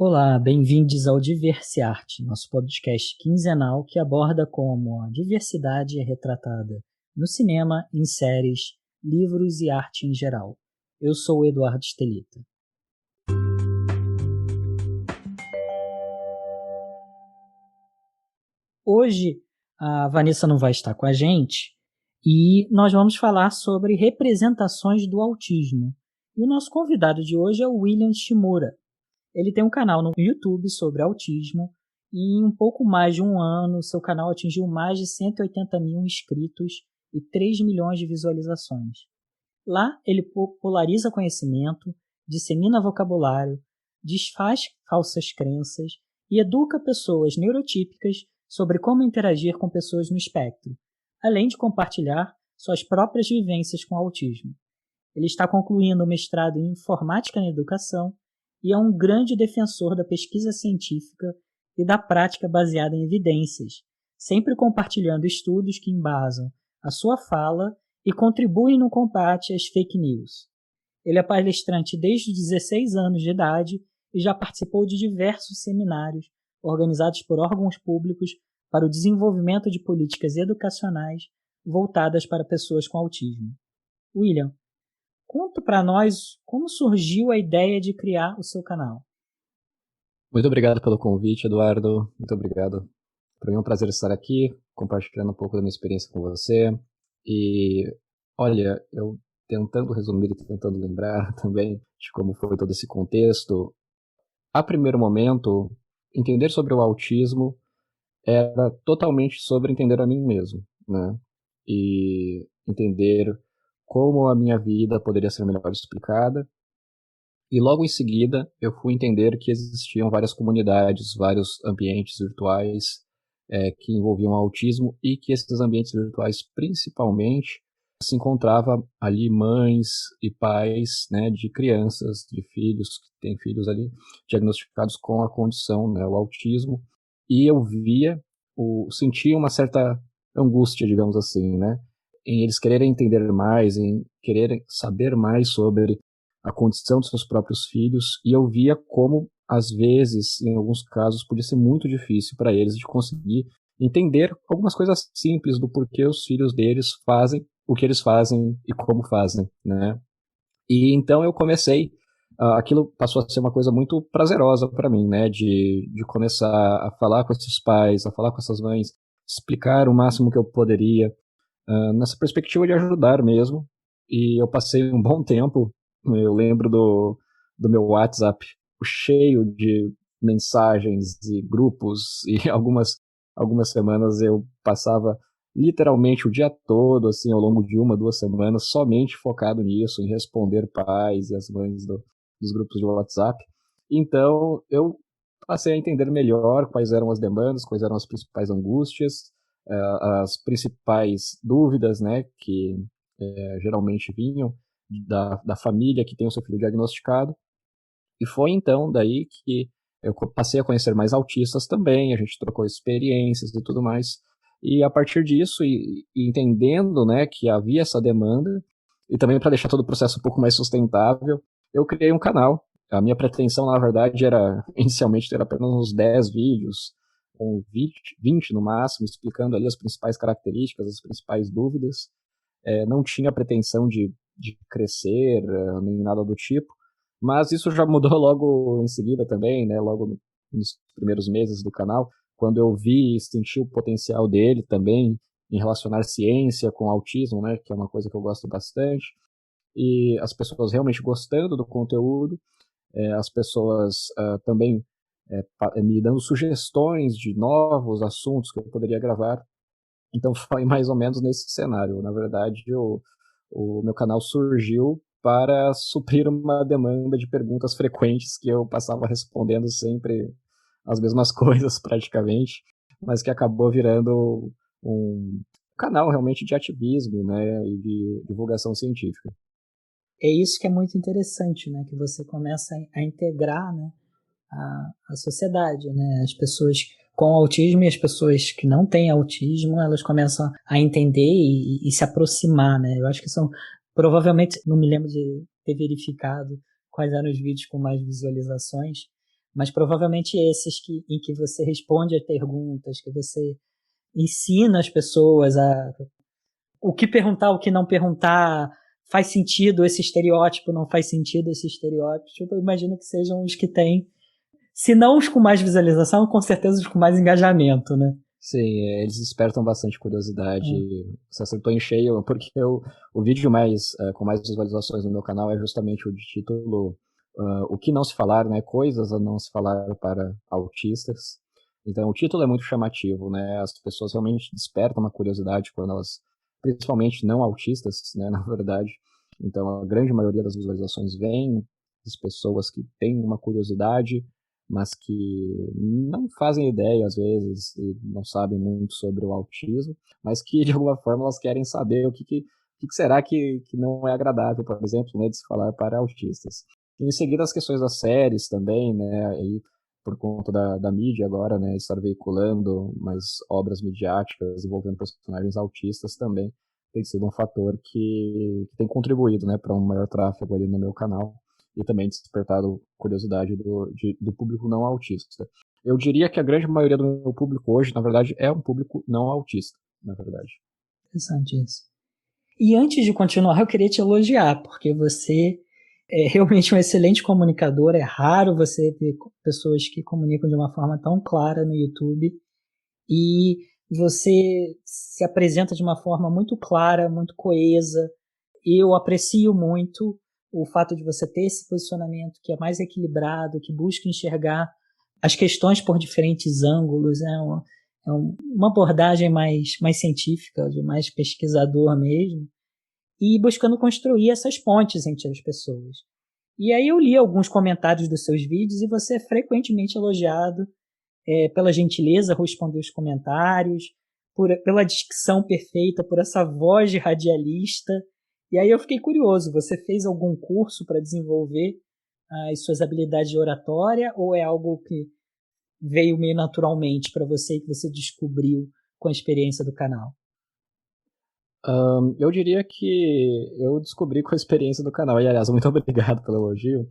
Olá, bem-vindos ao Diversiarte, nosso podcast quinzenal que aborda como a diversidade é retratada no cinema, em séries, livros e arte em geral. Eu sou o Eduardo Estelita. Hoje a Vanessa não vai estar com a gente e nós vamos falar sobre representações do autismo. E o nosso convidado de hoje é o William Shimura. Ele tem um canal no YouTube sobre autismo e em um pouco mais de um ano seu canal atingiu mais de 180 mil inscritos e 3 milhões de visualizações. Lá ele populariza conhecimento, dissemina vocabulário, desfaz falsas crenças e educa pessoas neurotípicas sobre como interagir com pessoas no espectro, além de compartilhar suas próprias vivências com autismo. Ele está concluindo o mestrado em Informática na Educação e é um grande defensor da pesquisa científica e da prática baseada em evidências, sempre compartilhando estudos que embasam a sua fala e contribuem no combate às fake news. Ele é palestrante desde os 16 anos de idade e já participou de diversos seminários organizados por órgãos públicos para o desenvolvimento de políticas educacionais voltadas para pessoas com autismo. William, conta para nós como surgiu a ideia de criar o seu canal. Muito obrigado pelo convite, Eduardo. Muito obrigado. Para mim é um prazer estar aqui, compartilhando um pouco da minha experiência com você. E, olha, eu tentando resumir e tentando lembrar também de como foi todo esse contexto. A primeiro momento, entender sobre o autismo era totalmente sobre entender a mim mesmo, né? E entender como a minha vida poderia ser melhor explicada. E logo em seguida, eu fui entender que existiam várias comunidades, vários ambientes virtuais que envolviam autismo e que esses ambientes virtuais, principalmente, se encontrava ali mães e pais, né, de crianças, de filhos, que têm filhos ali diagnosticados com a condição, né, o autismo, e eu sentia uma certa angústia, digamos assim, né, em eles quererem entender mais, em quererem saber mais sobre a condição dos seus próprios filhos, e eu via como, às vezes, em alguns casos, podia ser muito difícil para eles de conseguir entender algumas coisas simples do porquê os filhos deles fazem o que eles fazem e como fazem, né? E então eu comecei, aquilo passou a ser uma coisa muito prazerosa para mim, né? De começar a falar com esses pais, a falar com essas mães, explicar o máximo que eu poderia, nessa perspectiva de ajudar mesmo. E eu passei um bom tempo. Eu lembro do meu WhatsApp cheio de mensagens e grupos, e algumas semanas eu passava literalmente o dia todo, assim, ao longo de 1, 2 semanas, somente focado nisso, em responder pais e as mães dos grupos de WhatsApp. Então, eu passei a entender melhor quais eram as demandas, quais eram as principais angústias, as principais dúvidas, né, que geralmente vinham da família que tem o seu filho diagnosticado. E foi então daí que eu passei a conhecer mais autistas também, a gente trocou experiências e tudo mais. E a partir disso, e entendendo, né, que havia essa demanda, e também para deixar todo o processo um pouco mais sustentável, eu criei um canal. A minha pretensão, na verdade, era inicialmente ter apenas uns 10 vídeos, ou 20 no máximo, explicando ali as principais características, as principais dúvidas. Não tinha pretensão de crescer, nem nada do tipo, mas isso já mudou logo em seguida também, né? Logo nos primeiros meses do canal, quando eu vi e senti o potencial dele também em relacionar ciência com autismo, né? Que é uma coisa que eu gosto bastante, e as pessoas realmente gostando do conteúdo, as pessoas também me dando sugestões de novos assuntos que eu poderia gravar. Então foi mais ou menos nesse cenário. Na verdade, o meu canal surgiu para suprir uma demanda de perguntas frequentes que eu passava respondendo sempre as mesmas coisas praticamente, mas que acabou virando um canal realmente de ativismo, né, e de divulgação científica. É isso que é muito interessante, né? Que você começa a integrar, né, a sociedade, né? As pessoas com autismo e as pessoas que não têm autismo, elas começam a entender e se aproximar, né? Eu acho que são, provavelmente, não me lembro de ter verificado quais eram os vídeos com mais visualizações, mas provavelmente esses em que você responde as perguntas, que você ensina as pessoas o que perguntar, o que não perguntar, faz sentido esse estereótipo, não faz sentido esse estereótipo. Eu imagino que sejam os que têm, se não os com mais visualização, com certeza os com mais engajamento, né? Sim, eles despertam bastante curiosidade. Você acertou em cheio, porque o vídeo com mais visualizações no meu canal é justamente o de título O que não se falar, né? Coisas a não se falar para autistas. Então, o título é muito chamativo, né? As pessoas realmente despertam uma curiosidade quando elas, principalmente não autistas, né? Na verdade. Então, a grande maioria das visualizações vem das pessoas que têm uma curiosidade, mas que não fazem ideia, às vezes, e não sabem muito sobre o autismo, mas que, de alguma forma, elas querem saber o que será que não é agradável, por exemplo, né, de se falar para autistas. E, em seguida, as questões das séries também, né, aí, por conta da mídia agora, né, estar veiculando mais obras midiáticas envolvendo personagens autistas também tem sido um fator que tem contribuído, né, para um maior tráfego ali no meu canal e também despertado curiosidade do público não autista. Eu diria que a grande maioria do meu público hoje, na verdade, é um público não autista, na verdade. Interessante isso. E antes de continuar, eu queria te elogiar, porque você é realmente um excelente comunicador. É raro você ver pessoas que comunicam de uma forma tão clara no YouTube. E você se apresenta de uma forma muito clara, muito coesa. Eu aprecio muito o fato de você ter esse posicionamento que é mais equilibrado, que busca enxergar as questões por diferentes ângulos. Uma abordagem mais científica, de mais pesquisador mesmo, e buscando construir essas pontes entre as pessoas. E aí eu li alguns comentários dos seus vídeos e você é frequentemente elogiado pela gentileza responder os comentários, pela dicção perfeita, por essa voz de radialista. E aí eu fiquei curioso, você fez algum curso para desenvolver as suas habilidades de oratória ou é algo que veio meio naturalmente para você e que você descobriu com a experiência do canal? Eu diria que eu descobri com a experiência do canal. E, aliás, muito obrigado pelo elogio.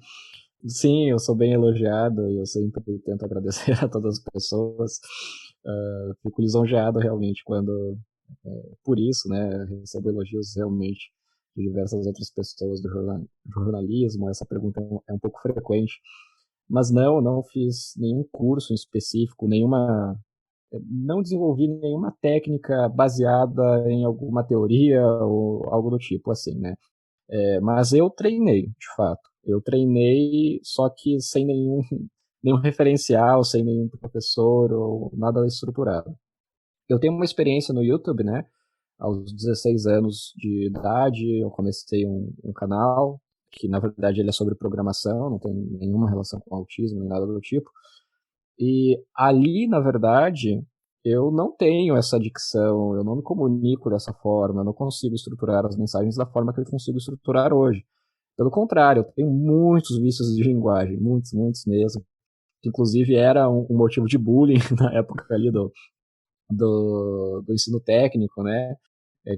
Sim, eu sou bem elogiado e eu sempre tento agradecer a todas as pessoas. Fico lisonjeado realmente por isso, né? Recebo elogios realmente de diversas outras pessoas do jornalismo. Essa pergunta é um pouco frequente. Mas não fiz nenhum curso em específico, não desenvolvi nenhuma técnica baseada em alguma teoria ou algo do tipo, assim, né? Mas eu treinei, de fato. Eu treinei, só que sem nenhum referencial, sem nenhum professor ou nada estruturado. Eu tenho uma experiência no YouTube, né? Aos 16 anos de idade, eu comecei um canal, que na verdade ele é sobre programação, não tem nenhuma relação com autismo, nem nada do tipo. E ali, na verdade, eu não tenho essa dicção, eu não me comunico dessa forma, eu não consigo estruturar as mensagens da forma que eu consigo estruturar hoje. Pelo contrário, eu tenho muitos vícios de linguagem, muitos, muitos mesmo. Que inclusive era um motivo de bullying na época ali do ensino técnico, né?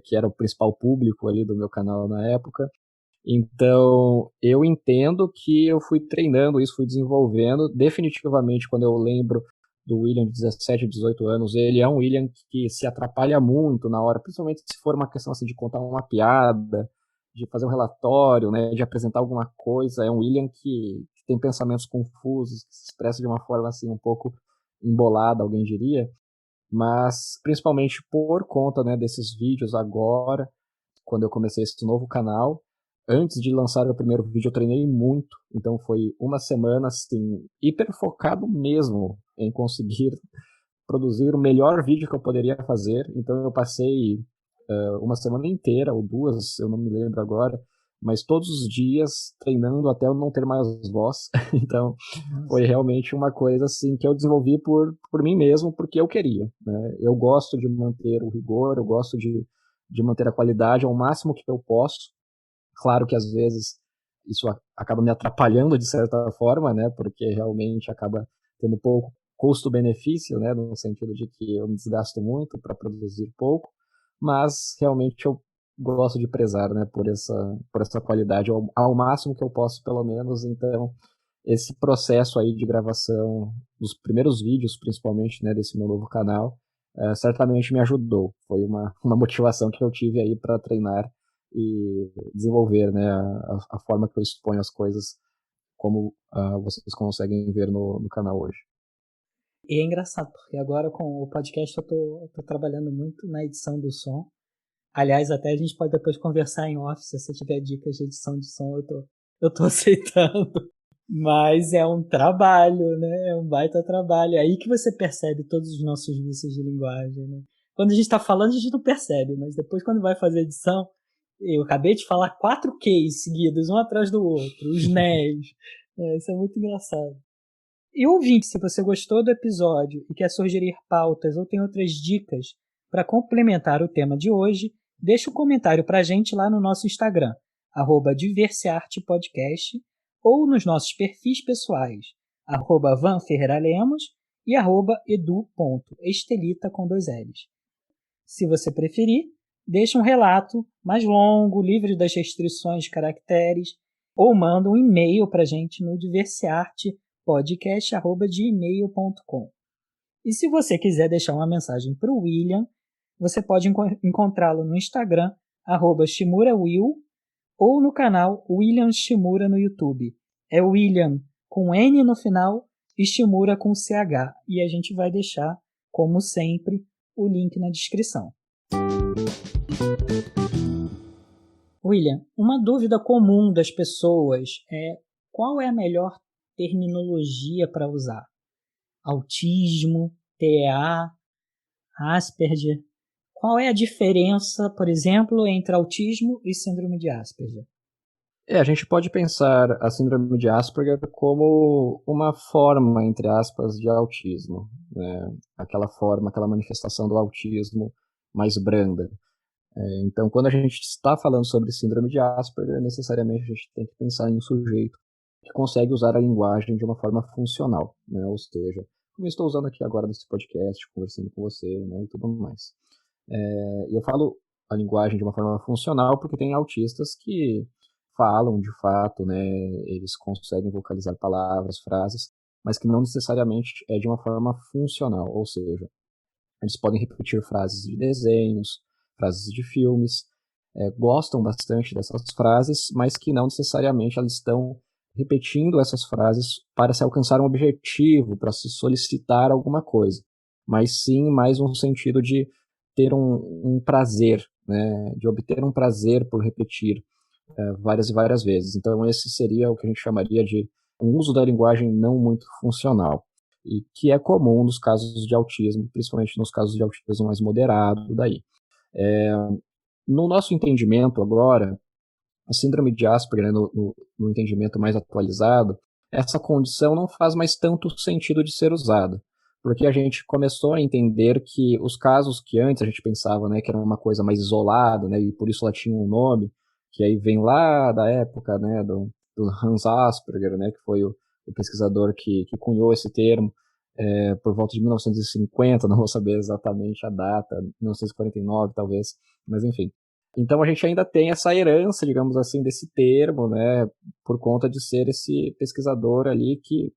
Que era o principal público ali do meu canal na época. Então, eu entendo que eu fui treinando isso, fui desenvolvendo. Definitivamente, quando eu lembro do William de 17, 18 anos, ele é um William que se atrapalha muito na hora, principalmente se for uma questão assim, de contar uma piada, de fazer um relatório, né, de apresentar alguma coisa. É um William que tem pensamentos confusos, que se expressa de uma forma assim um pouco embolada, alguém diria. Mas, principalmente por conta, né, desses vídeos agora, quando eu comecei esse novo canal, antes de lançar o primeiro vídeo eu treinei muito, então foi uma semana assim, hiper focado mesmo em conseguir produzir o melhor vídeo que eu poderia fazer. Então eu passei uma semana inteira, ou duas, eu não me lembro agora, mas todos os dias treinando até eu não ter mais voz. Então foi realmente uma coisa assim que eu desenvolvi por mim mesmo, porque eu queria, né? Eu gosto de manter o rigor, eu gosto de manter a qualidade ao máximo que eu posso. Claro que às vezes isso acaba me atrapalhando de certa forma, né? Porque realmente acaba tendo pouco custo-benefício, né? No sentido de que eu me desgasto muito para produzir pouco, mas realmente eu gosto de prezar, né? Por essa qualidade ao máximo que eu posso, pelo menos. Então esse processo aí de gravação dos primeiros vídeos, principalmente, né, desse meu novo canal, certamente me ajudou. Foi uma motivação que eu tive aí para treinar e desenvolver, né, a forma que eu exponho as coisas, como vocês conseguem ver no canal hoje. E é engraçado, porque agora com o podcast eu tô trabalhando muito na edição do som. Aliás, até a gente pode depois conversar em off, se você tiver dicas de edição de som, eu tô aceitando. Mas é um trabalho, né? É um baita trabalho. É aí que você percebe todos os nossos vícios de linguagem, né? Quando a gente tá falando, a gente não percebe, mas depois quando vai fazer edição, eu acabei de falar 4 Ks seguidos, um atrás do outro, os NES. Isso é muito engraçado. E ouvinte, se você gostou do episódio e quer sugerir pautas ou tem outras dicas para complementar o tema de hoje, deixa um comentário para a gente lá no nosso Instagram, @diverseartepodcast, ou nos nossos perfis pessoais, @vanferreiralemos e @edu.estelita com 2 L's. Se você preferir, deixa um relato mais longo, livre das restrições de caracteres, ou manda um e-mail para a gente no diverseartepodcast@gmail.com. E se você quiser deixar uma mensagem para o William, você pode encontrá-lo no Instagram, @shimurawill, ou no canal William Shimura no YouTube. É William com N no final e Shimura com CH. E a gente vai deixar, como sempre, o link na descrição. William, uma dúvida comum das pessoas é qual é a melhor terminologia para usar? Autismo, TEA, Asperger? Qual é a diferença, por exemplo, entre autismo e síndrome de Asperger? A gente pode pensar a síndrome de Asperger como uma forma, entre aspas, de autismo, né? Aquela forma, aquela manifestação do autismo mais branda. Então, quando a gente está falando sobre síndrome de Asperger, necessariamente a gente tem que pensar em um sujeito que consegue usar a linguagem de uma forma funcional, né? Ou seja, como eu estou usando aqui agora nesse podcast, conversando com você, né, e tudo mais. Eu falo a linguagem de uma forma funcional porque tem autistas que falam de fato, né, eles conseguem vocalizar palavras, frases, mas que não necessariamente é de uma forma funcional, ou seja, eles podem repetir frases de desenhos, frases de filmes, gostam bastante dessas frases, mas que não necessariamente elas estão repetindo essas frases para se alcançar um objetivo, para se solicitar alguma coisa, mas sim mais um sentido de ter um prazer, né, de obter um prazer por repetir várias e várias vezes. Então esse seria o que a gente chamaria de um uso da linguagem não muito funcional, e que é comum nos casos de autismo, principalmente nos casos de autismo mais moderado daí. No nosso entendimento agora, a síndrome de Asperger, né, no entendimento mais atualizado, essa condição não faz mais tanto sentido de ser usada, porque a gente começou a entender que os casos que antes a gente pensava, né, que era uma coisa mais isolada, né, e por isso ela tinha um nome, que aí vem lá da época, né, do Hans Asperger, né, que foi o pesquisador que cunhou esse termo, por volta de 1950, não vou saber exatamente a data, 1949 talvez, mas enfim. Então a gente ainda tem essa herança, digamos assim, desse termo, né, por conta de ser esse pesquisador ali que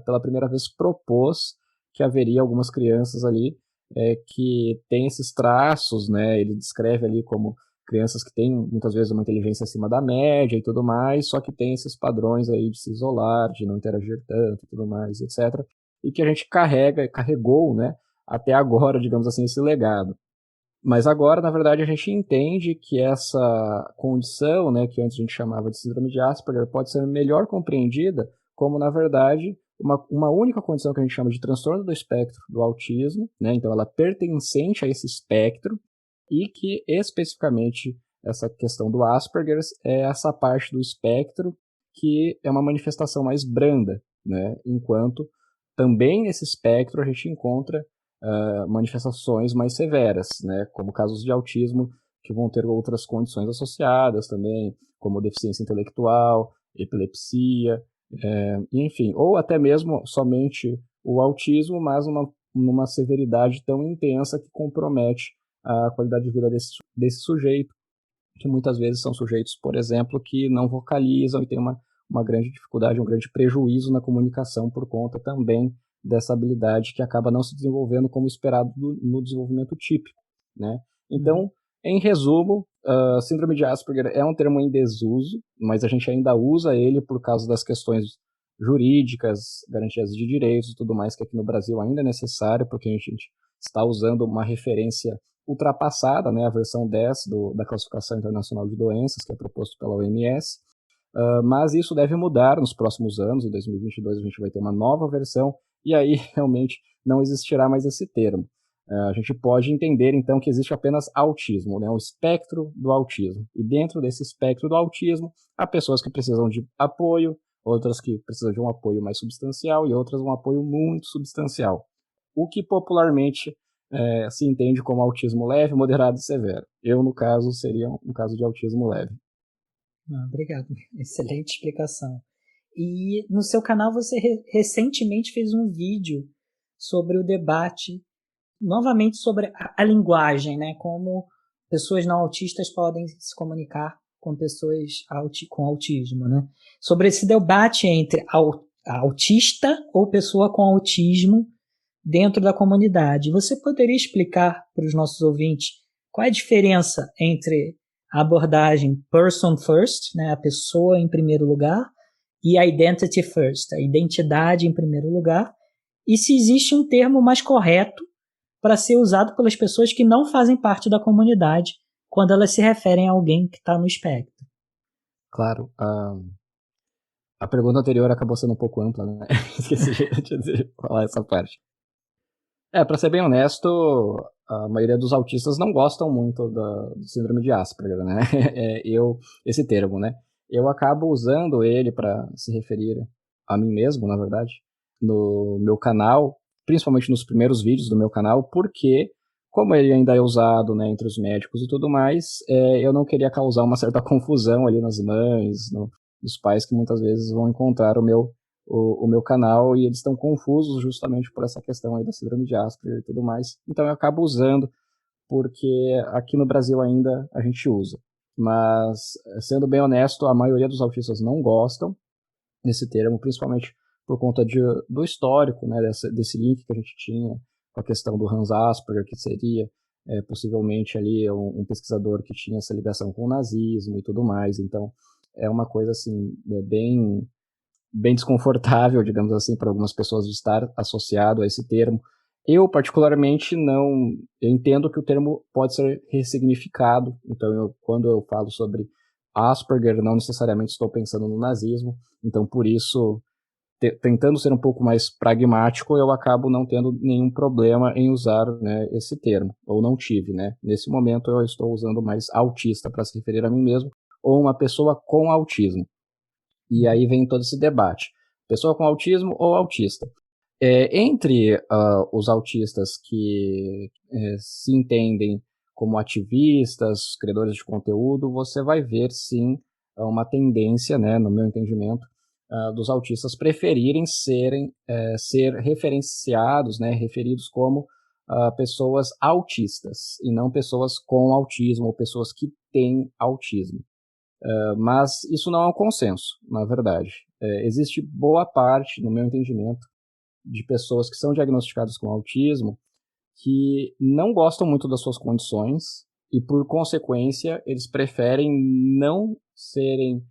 pela primeira vez propôs que haveria algumas crianças ali que têm esses traços, né, ele descreve ali como crianças que têm muitas vezes uma inteligência acima da média e tudo mais, só que tem esses padrões aí de se isolar, de não interagir tanto e tudo mais, etc. E que a gente carregou, né, até agora, digamos assim, esse legado. Mas agora, na verdade, a gente entende que essa condição, né, que antes a gente chamava de síndrome de Asperger, pode ser melhor compreendida como, na verdade, uma única condição que a gente chama de transtorno do espectro do autismo, né? Então, ela é pertencente a esse espectro e que, especificamente, essa questão do Asperger é essa parte do espectro que é uma manifestação mais branda, né? Enquanto também nesse espectro a gente encontra manifestações mais severas, né, como casos de autismo que vão ter outras condições associadas também, como deficiência intelectual, epilepsia, enfim, ou até mesmo somente o autismo, mas numa severidade tão intensa que compromete a qualidade de vida desse sujeito, que muitas vezes são sujeitos, por exemplo, que não vocalizam e têm uma grande dificuldade, um grande prejuízo na comunicação por conta também dessa habilidade que acaba não se desenvolvendo como esperado no desenvolvimento típico, né? Então, em resumo, síndrome de Asperger é um termo em desuso, mas a gente ainda usa ele por causa das questões jurídicas, garantias de direitos e tudo mais, que aqui no Brasil ainda é necessário, porque a gente está usando uma referência ultrapassada, né, a versão 10 da Classificação Internacional de Doenças, que é proposto pela OMS, mas isso deve mudar nos próximos anos. Em 2022 a gente vai ter uma nova versão, e aí realmente não existirá mais esse termo. A gente pode entender, então, que existe apenas autismo, né, o espectro do autismo. E dentro desse espectro do autismo, há pessoas que precisam de apoio, outras que precisam de um apoio mais substancial e outras um apoio muito substancial. O que popularmente se entende como autismo leve, moderado e severo. Eu, no caso, seria um caso de autismo leve. Obrigado, excelente explicação. E no seu canal você recentemente fez um vídeo sobre o debate, novamente sobre a linguagem, né? Como pessoas não autistas podem se comunicar com pessoas com autismo, né? Sobre esse debate entre autista ou pessoa com autismo dentro da comunidade. Você poderia explicar para os nossos ouvintes qual é a diferença entre a abordagem person first, né, a pessoa em primeiro lugar, e a identity first, a identidade em primeiro lugar, e se existe um termo mais correto para ser usado pelas pessoas que não fazem parte da comunidade quando elas se referem a alguém que está no espectro? Claro. A pergunta anterior acabou sendo um pouco ampla, né? Esqueci de falar essa parte. Para ser bem honesto, a maioria dos autistas não gostam muito do síndrome de Asperger, né? Esse termo, né? Eu acabo usando ele para se referir a mim mesmo, na verdade, no meu canal, principalmente nos primeiros vídeos do meu canal, porque, como ele ainda é usado, né, entre os médicos e tudo mais, eu não queria causar uma certa confusão ali nas mães, nos pais que muitas vezes vão encontrar o meu canal e eles estão confusos justamente por essa questão aí da síndrome de Asperger e tudo mais. Então eu acabo usando porque aqui no Brasil ainda a gente usa. Mas, sendo bem honesto, a maioria dos autistas não gostam desse termo, principalmente por conta do histórico, né, desse link que a gente tinha com a questão do Hans Asperger, que seria possivelmente ali um pesquisador que tinha essa ligação com o nazismo e tudo mais. Então é uma coisa assim, bem desconfortável, digamos assim, para algumas pessoas de estar associado a esse termo. Eu, particularmente, não... Eu entendo que o termo pode ser ressignificado, então quando eu falo sobre Asperger, não necessariamente estou pensando no nazismo, então por isso, tentando ser um pouco mais pragmático, eu acabo não tendo nenhum problema em usar, né, esse termo, ou não tive, né? Nesse momento eu estou usando mais autista para se referir a mim mesmo, ou uma pessoa com autismo. E aí vem todo esse debate. Pessoa com autismo ou autista? Entre os autistas que se entendem como ativistas, criadores de conteúdo, você vai ver, sim, uma tendência, né, no meu entendimento, dos autistas preferirem ser referenciados, né, referidos como pessoas autistas, e não pessoas com autismo ou pessoas que têm autismo. Mas isso não é um consenso, na verdade. Existe boa parte, no meu entendimento, de pessoas que são diagnosticadas com autismo que não gostam muito das suas condições e, por consequência, eles preferem não serem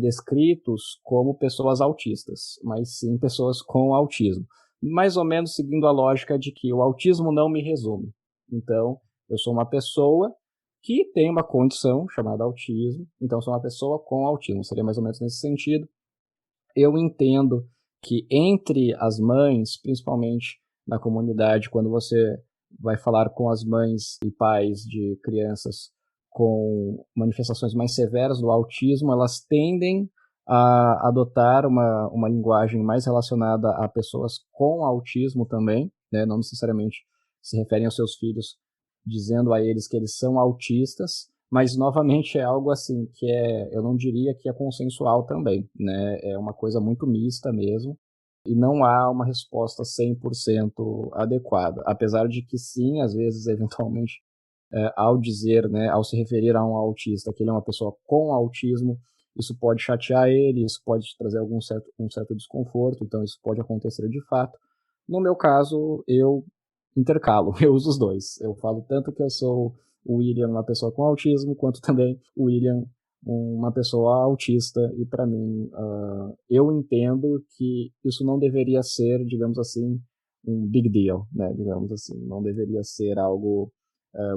descritos como pessoas autistas, mas sim pessoas com autismo. Mais ou menos seguindo a lógica de que o autismo não me resume. Então, eu sou uma pessoa que tem uma condição chamada autismo, então sou uma pessoa com autismo, seria mais ou menos nesse sentido. Eu entendo que entre as mães, principalmente na comunidade, quando você vai falar com as mães e pais de crianças com manifestações mais severas do autismo, elas tendem a adotar uma linguagem mais relacionada a pessoas com autismo também, né? Não necessariamente se referem aos seus filhos dizendo a eles que eles são autistas, mas novamente é algo assim que eu não diria que é consensual também, né? É uma coisa muito mista mesmo, e não há uma resposta 100% adequada, apesar de que sim, às vezes, eventualmente, ao dizer, né, ao se referir a um autista que ele é uma pessoa com autismo, isso pode chatear ele, isso pode trazer um certo desconforto, então isso pode acontecer de fato. No meu caso, eu intercalo, eu uso os dois. Eu falo tanto que eu sou o William, uma pessoa com autismo, quanto também o William, uma pessoa autista, e para mim, eu entendo que isso não deveria ser, digamos assim, um big deal, né, digamos assim, não deveria ser algo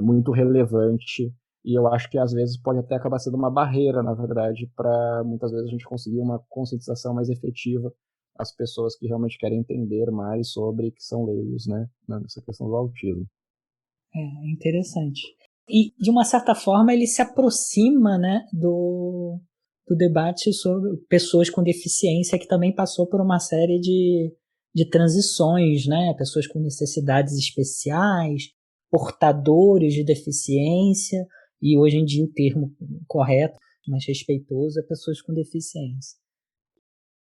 muito relevante, e eu acho que às vezes pode até acabar sendo uma barreira, na verdade, para muitas vezes a gente conseguir uma conscientização mais efetiva às pessoas que realmente querem entender mais sobre, que são leigos, né, nessa questão do autismo. É interessante. E, de uma certa forma, ele se aproxima, né, do debate sobre pessoas com deficiência, que também passou por uma série de transições, né, pessoas com necessidades especiais, portadores de deficiência, e hoje em dia o termo correto, mais respeitoso, é pessoas com deficiência.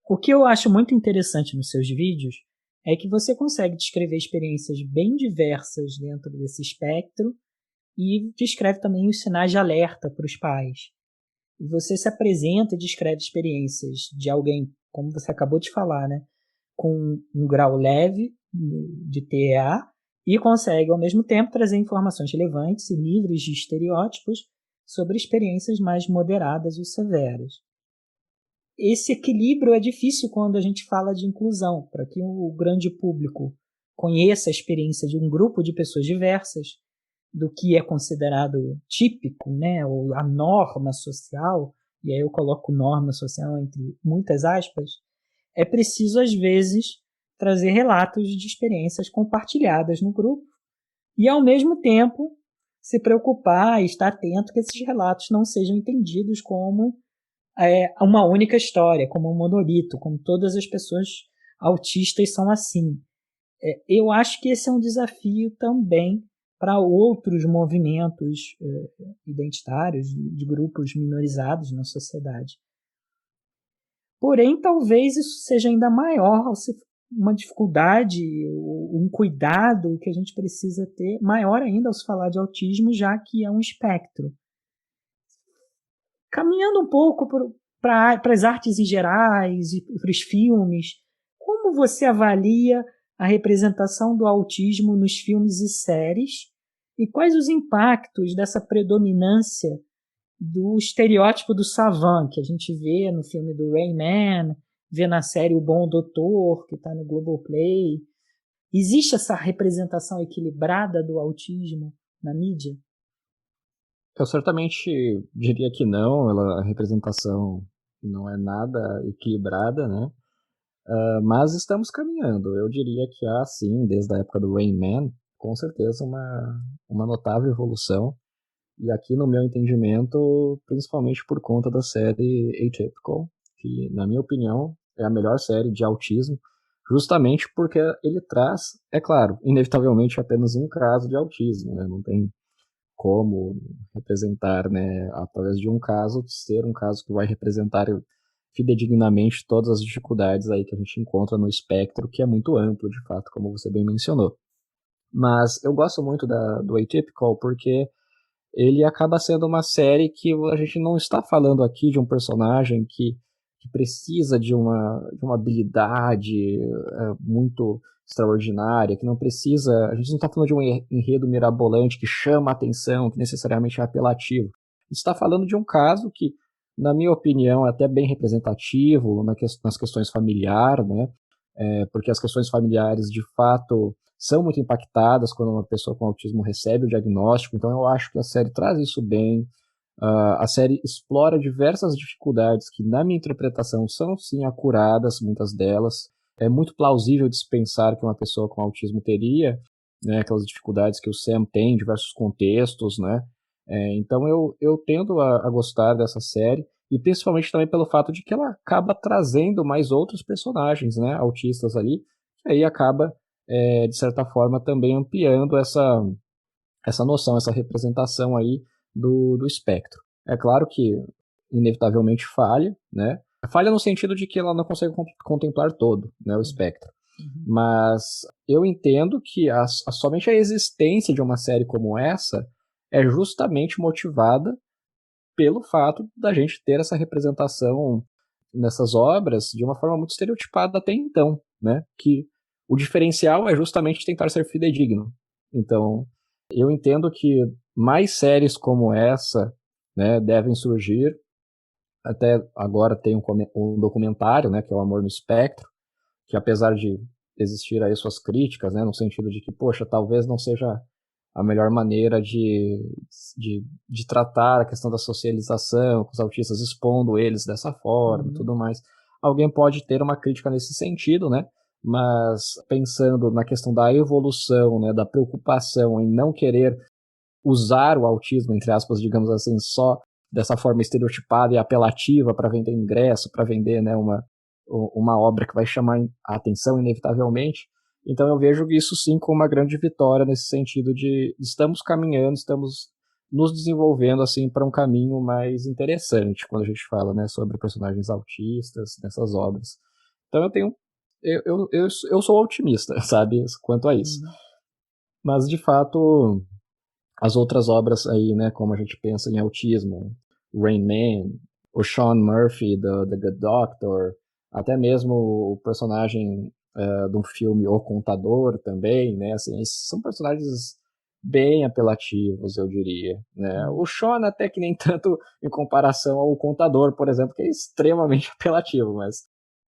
O que eu acho muito interessante nos seus vídeos é que você consegue descrever experiências bem diversas dentro desse espectro e descreve também os sinais de alerta para os pais. E você se apresenta e descreve experiências de alguém, como você acabou de falar, né, com um grau leve de TEA e consegue, ao mesmo tempo, trazer informações relevantes e livres de estereótipos sobre experiências mais moderadas ou severas. Esse equilíbrio é difícil quando a gente fala de inclusão, para que o grande público conheça a experiência de um grupo de pessoas diversas, do que é considerado típico, né, ou a norma social, e aí eu coloco norma social entre muitas aspas, é preciso, às vezes, trazer relatos de experiências compartilhadas no grupo e, ao mesmo tempo, se preocupar e estar atento que esses relatos não sejam entendidos como uma única história, como um monolito, como todas as pessoas autistas são assim. Eu acho que esse é um desafio também para outros movimentos identitários, de grupos minorizados na sociedade. Porém, talvez isso seja ainda maior, uma dificuldade, um cuidado que a gente precisa ter, maior ainda ao se falar de autismo, já que é um espectro. Caminhando um pouco para as artes em gerais e para os filmes, como você avalia a representação do autismo nos filmes e séries e quais os impactos dessa predominância do estereótipo do savant que a gente vê no filme do Rain Man, vê na série O Bom Doutor, que está no Globoplay. Existe essa representação equilibrada do autismo na mídia? Eu certamente diria que não, a representação não é nada equilibrada, né? Mas estamos caminhando. Eu diria que há, sim, desde a época do Rain Man, com certeza uma notável evolução. E aqui, no meu entendimento, principalmente por conta da série Atypical, que, na minha opinião, é a melhor série de autismo, justamente porque ele traz, é claro, inevitavelmente apenas um caso de autismo, né? Não tem como representar, né, através de um caso, ser um caso que vai representar fidedignamente todas as dificuldades aí que a gente encontra no espectro, que é muito amplo, de fato, como você bem mencionou. Mas eu gosto muito do Atypical porque ele acaba sendo uma série que a gente não está falando aqui de um personagem que precisa de uma habilidade muito extraordinária, que não precisa. A gente não está falando de um enredo mirabolante que chama a atenção, que necessariamente é apelativo. A gente está falando de um caso que, na minha opinião, é até bem representativo nas questões familiares, né? Porque as questões familiares, de fato, são muito impactadas quando uma pessoa com autismo recebe o diagnóstico, então eu acho que a série traz isso bem. A série explora diversas dificuldades que, na minha interpretação, são sim acuradas, muitas delas. É muito plausível de se pensar que uma pessoa com autismo teria, né, aquelas dificuldades que o Sam tem em diversos contextos, né? Então eu tendo a gostar dessa série, e principalmente também pelo fato de que ela acaba trazendo mais outros personagens, né, autistas ali, que aí acaba, de certa forma, também ampliando essa noção, essa representação aí do espectro. É claro que, inevitavelmente, falha, né? Falha no sentido de que ela não consegue contemplar todo, né, o espectro. Mas eu entendo que somente a existência de uma série como essa é justamente motivada pelo fato da gente ter essa representação nessas obras de uma forma muito estereotipada até então, né? Que o diferencial é justamente tentar ser fidedigno. Então, eu entendo que mais séries como essa, né, devem surgir. Até agora tem um documentário, né, que é o Amor no Espectro, que apesar de existir aí suas críticas, né, no sentido de que, poxa, talvez não seja a melhor maneira de tratar a questão da socialização com os autistas, expondo eles dessa forma e tudo mais. Alguém pode ter uma crítica nesse sentido, né? Mas pensando na questão da evolução, né, da preocupação em não querer usar o autismo, entre aspas, digamos assim, só dessa forma estereotipada e apelativa para vender ingresso, para vender, né, uma obra que vai chamar a atenção inevitavelmente. Então eu vejo isso sim como uma grande vitória nesse sentido de estamos caminhando, estamos nos desenvolvendo assim para um caminho mais interessante quando a gente fala, né, sobre personagens autistas nessas obras. Então eu sou otimista, sabe, quanto a isso. Mas de fato as outras obras aí, né, como a gente pensa em autismo, Rain Man, o Sean Murphy do The Good Doctor, até mesmo o personagem de um filme O Contador também, né, assim, esses são personagens bem apelativos, eu diria, né. O Sean até que nem tanto em comparação ao Contador, por exemplo, que é extremamente apelativo, mas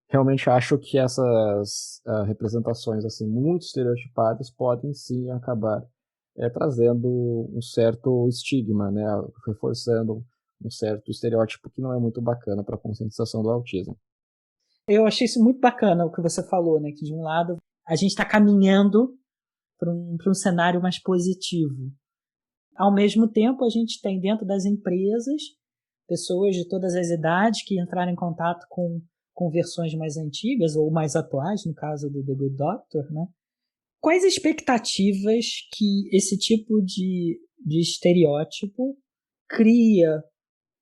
realmente acho que essas representações assim muito estereotipadas podem sim acabar trazendo um certo estigma, né, reforçando um certo estereótipo que não é muito bacana para a conscientização do autismo. Eu achei isso muito bacana o que você falou, né? Que de um lado a gente está caminhando para um cenário mais positivo. Ao mesmo tempo, a gente tem dentro das empresas pessoas de todas as idades que entraram em contato com versões mais antigas ou mais atuais, no caso do The Good Doctor, né? Quais expectativas que esse tipo de estereótipo cria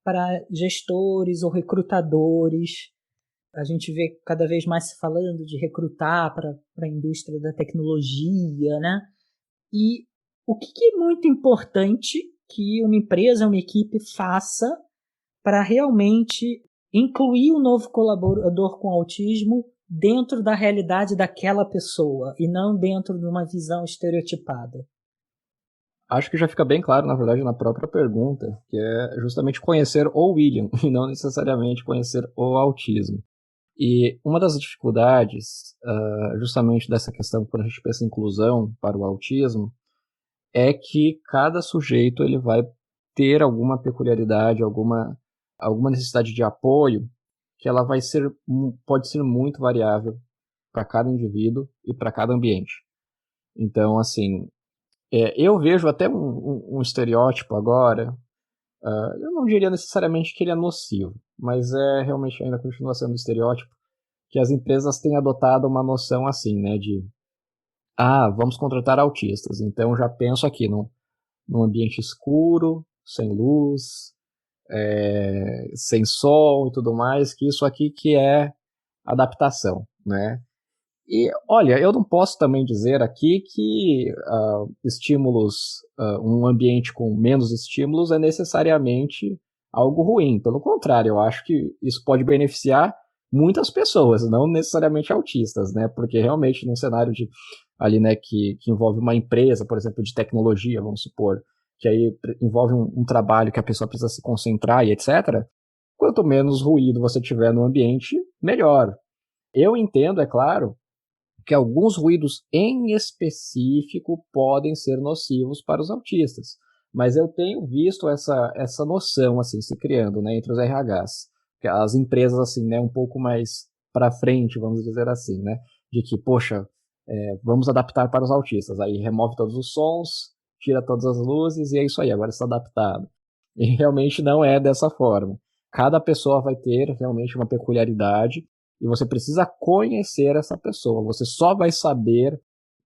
para gestores ou recrutadores? A gente vê cada vez mais se falando de recrutar para a indústria da tecnologia, né? E o que é muito importante que uma empresa, uma equipe faça para realmente incluir o novo colaborador com autismo dentro da realidade daquela pessoa e não dentro de uma visão estereotipada? Acho que já fica bem claro, na verdade, na própria pergunta, que é justamente conhecer o William e não necessariamente conhecer o autismo. E uma das dificuldades, justamente dessa questão, quando a gente pensa em inclusão para o autismo, é que cada sujeito ele vai ter alguma peculiaridade, alguma necessidade de apoio, que ela pode ser muito variável para cada indivíduo e para cada ambiente. Então, assim, eu vejo até um estereótipo agora, eu não diria necessariamente que ele é nocivo, mas realmente ainda continua sendo um estereótipo, que as empresas têm adotado uma noção assim, né, de vamos contratar autistas. Então já penso aqui num ambiente escuro, sem luz, sem som e tudo mais, que isso aqui que é adaptação, né? E olha, eu não posso também dizer aqui que um ambiente com menos estímulos é necessariamente algo ruim. Pelo contrário, eu acho que isso pode beneficiar muitas pessoas, não necessariamente autistas, né? Porque realmente num cenário ali, né, que envolve uma empresa, por exemplo, de tecnologia, vamos supor, que aí envolve um trabalho que a pessoa precisa se concentrar e etc., quanto menos ruído você tiver no ambiente, melhor. Eu entendo, é claro, que alguns ruídos em específico podem ser nocivos para os autistas. Mas eu tenho visto essa noção assim se criando, né, entre os RHs, que as empresas assim, né, um pouco mais para frente, vamos dizer assim, né, de que poxa, vamos adaptar para os autistas. Aí remove todos os sons, tira todas as luzes e é isso aí, agora está adaptado. E realmente não é dessa forma. Cada pessoa vai ter realmente uma peculiaridade e você precisa conhecer essa pessoa. Você só vai saber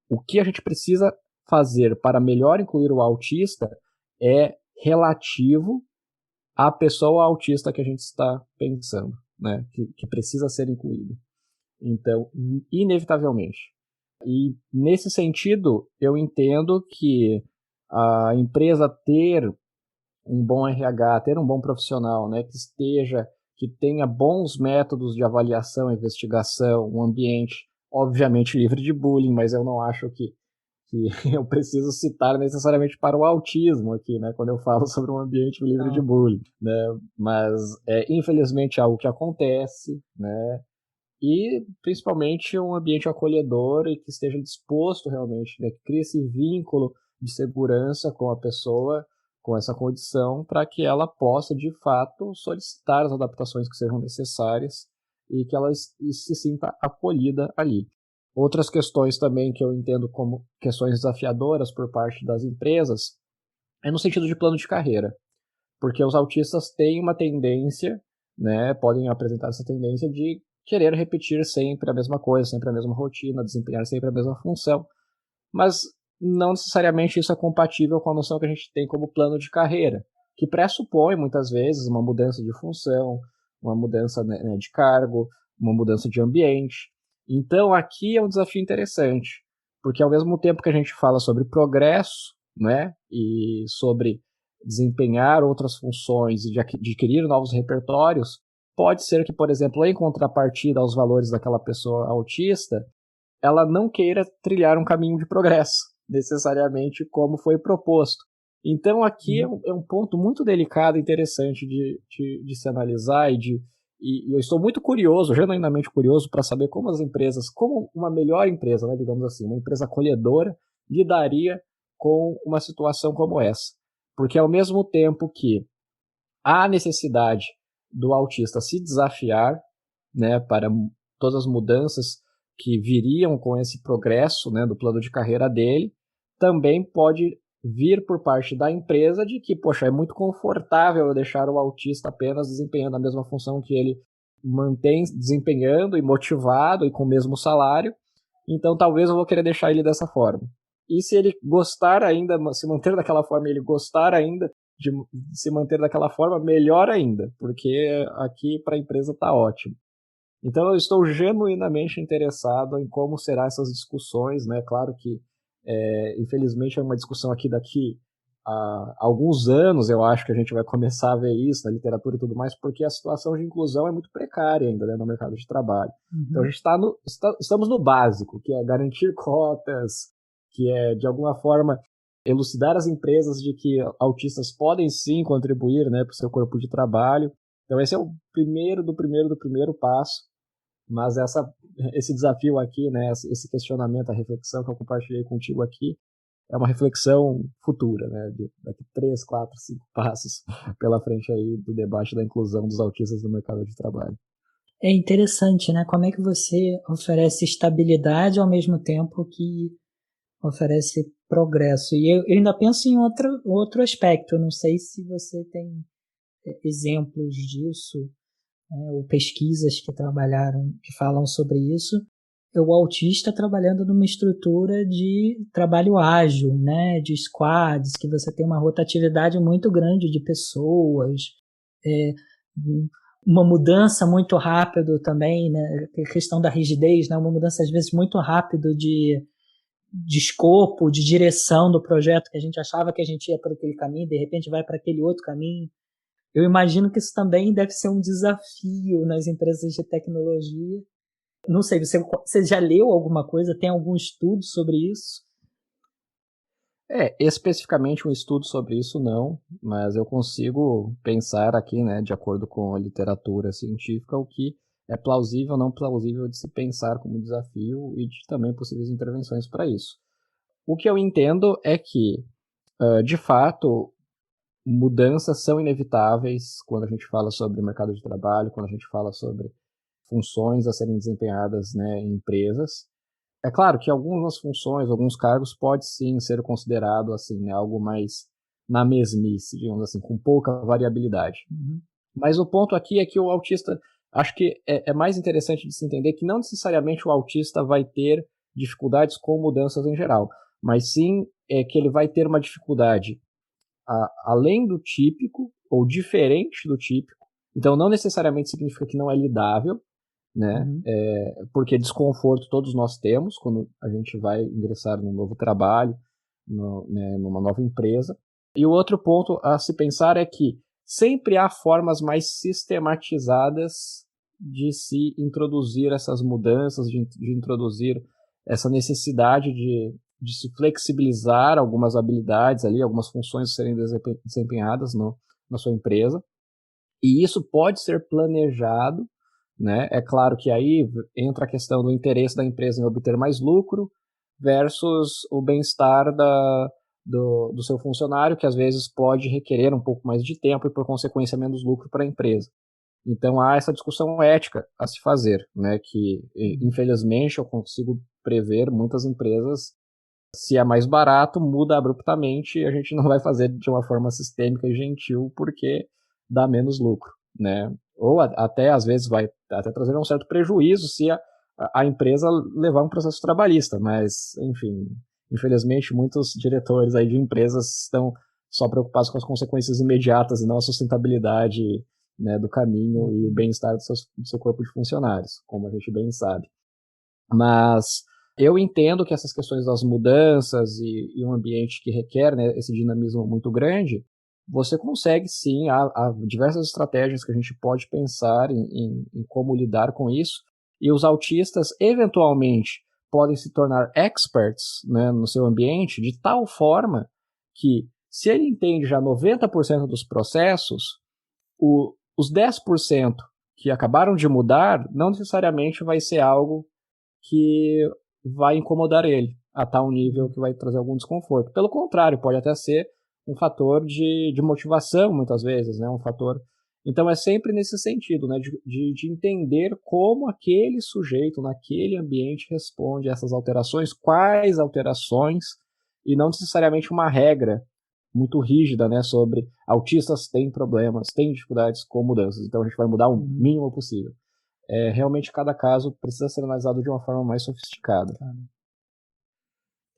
o que a gente precisa fazer para melhor incluir o autista é relativo à pessoa autista que a gente está pensando, né? Que precisa ser incluído. Então, inevitavelmente. E nesse sentido, eu entendo que a empresa ter um bom RH, ter um bom profissional, né, que tenha bons métodos de avaliação, investigação, um ambiente, obviamente, livre de bullying, mas eu não acho que eu preciso citar necessariamente para o autismo aqui, né, quando eu falo sobre um ambiente livre de bullying, né, mas infelizmente é algo que acontece, né, e principalmente um ambiente acolhedor e que esteja disposto realmente, né, que crie esse vínculo de segurança com a pessoa, com essa condição, para que ela possa, de fato, solicitar as adaptações que sejam necessárias e que ela se sinta acolhida ali. Outras questões também que eu entendo como questões desafiadoras por parte das empresas é no sentido de plano de carreira, porque os autistas têm uma tendência, né, podem apresentar essa tendência de querer repetir sempre a mesma coisa, sempre a mesma rotina, desempenhar sempre a mesma função, mas não necessariamente isso é compatível com a noção que a gente tem como plano de carreira, que pressupõe muitas vezes uma mudança de função, uma mudança, né, de cargo, uma mudança de ambiente. Então aqui é um desafio interessante, porque ao mesmo tempo que a gente fala sobre progresso, né, e sobre desempenhar outras funções e de adquirir novos repertórios, pode ser que, por exemplo, em contrapartida aos valores daquela pessoa autista, ela não queira trilhar um caminho de progresso, necessariamente como foi proposto. Então aqui é um ponto muito delicado e interessante de se analisar e eu estou muito curioso, genuinamente curioso, para saber como as empresas, como uma melhor empresa, né, digamos assim, uma empresa acolhedora, lidaria com uma situação como essa. Porque ao mesmo tempo que há necessidade do autista se desafiar, né, para todas as mudanças que viriam com esse progresso, né, do plano de carreira dele, também pode vir por parte da empresa de que, poxa, é muito confortável eu deixar o autista apenas desempenhando a mesma função que ele mantém desempenhando e motivado e com o mesmo salário, então talvez eu vou querer deixar ele dessa forma. E se ele gostar ainda, se manter daquela forma e ele gostar ainda de se manter daquela forma, melhor ainda, porque aqui para a empresa está ótimo. Então eu estou genuinamente interessado em como serão essas discussões, né? Claro que, infelizmente, é uma discussão aqui daqui a alguns anos, eu acho que a gente vai começar a ver isso na literatura e tudo mais, porque a situação de inclusão é muito precária ainda, né, no mercado de trabalho. Então a gente estamos no básico, que é garantir cotas, que é, de alguma forma, elucidar as empresas de que autistas podem sim contribuir, né, para o seu corpo de trabalho. Então esse é o primeiro passo. Mas esse desafio aqui, né, esse questionamento, a reflexão que eu compartilhei contigo aqui, é uma reflexão futura, né, daqui 3, 4, 5 passos pela frente aí do debate da inclusão dos autistas no mercado de trabalho. É interessante, né? Como é que você oferece estabilidade ao mesmo tempo que oferece progresso. E eu ainda penso em outro aspecto. Eu não sei se você tem exemplos disso, né, ou pesquisas que falam sobre isso. É o autista trabalhando numa estrutura de trabalho ágil, né, de squads, que você tem uma rotatividade muito grande de pessoas, uma mudança muito rápido também, né, a questão da rigidez, né, uma mudança às vezes muito rápido de escopo, de direção do projeto, que a gente achava que a gente ia para aquele caminho, de repente vai para aquele outro caminho. Eu imagino que isso também deve ser um desafio nas empresas de tecnologia. Não sei, você já leu alguma coisa? Tem algum estudo sobre isso? Especificamente um estudo sobre isso não, mas eu consigo pensar aqui, né, de acordo com a literatura científica, o que é plausível ou não plausível de se pensar como desafio e de também possíveis intervenções para isso. O que eu entendo é que, de fato, mudanças são inevitáveis quando a gente fala sobre o mercado de trabalho, quando a gente fala sobre funções a serem desempenhadas, né, em empresas. É claro que algumas funções, alguns cargos pode sim ser considerado assim, né, algo mais na mesmice, digamos assim, com pouca variabilidade. Uhum. Mas o ponto aqui é que o autista, acho que é mais interessante de se entender que não necessariamente o autista vai ter dificuldades com mudanças em geral, mas sim que ele vai ter uma dificuldade além do típico ou diferente do típico. Então não necessariamente significa que não é lidável, né? Uhum. Porque desconforto todos nós temos quando a gente vai ingressar num novo trabalho, né, numa nova empresa. E o outro ponto a se pensar é que sempre há formas mais sistematizadas de se introduzir essas mudanças, de introduzir essa necessidade de se flexibilizar algumas habilidades ali, algumas funções serem desempenhadas na sua empresa. E isso pode ser planejado, né? É claro que aí entra a questão do interesse da empresa em obter mais lucro versus o bem-estar do seu funcionário, que às vezes pode requerer um pouco mais de tempo e, por consequência, menos lucro para a empresa. Então há essa discussão ética a se fazer, né? Que infelizmente eu consigo prever muitas empresas, se é mais barato, muda abruptamente e a gente não vai fazer de uma forma sistêmica e gentil porque dá menos lucro, né? Ou até às vezes vai até trazer um certo prejuízo se a empresa levar um processo trabalhista, mas enfim, infelizmente muitos diretores aí de empresas estão só preocupados com as consequências imediatas e não a sustentabilidade, né, do caminho e o bem-estar do seu corpo de funcionários, como a gente bem sabe. Mas eu entendo que essas questões das mudanças e um ambiente que requer, né, esse dinamismo muito grande, você consegue sim, há diversas estratégias que a gente pode pensar em como lidar com isso, e os autistas eventualmente podem se tornar experts, né, no seu ambiente de tal forma que, se ele entende já 90% dos processos, os 10% que acabaram de mudar não necessariamente vai ser algo que vai incomodar ele a tal nível que vai trazer algum desconforto. Pelo contrário, pode até ser um fator de motivação, muitas vezes, né? Um fator. Então é sempre nesse sentido, né? De entender como aquele sujeito, naquele ambiente, responde a essas alterações, quais alterações, e não necessariamente uma regra muito rígida, né? Sobre autistas têm problemas, têm dificuldades com mudanças. Então a gente vai mudar o mínimo possível. Realmente cada caso precisa ser analisado de uma forma mais sofisticada.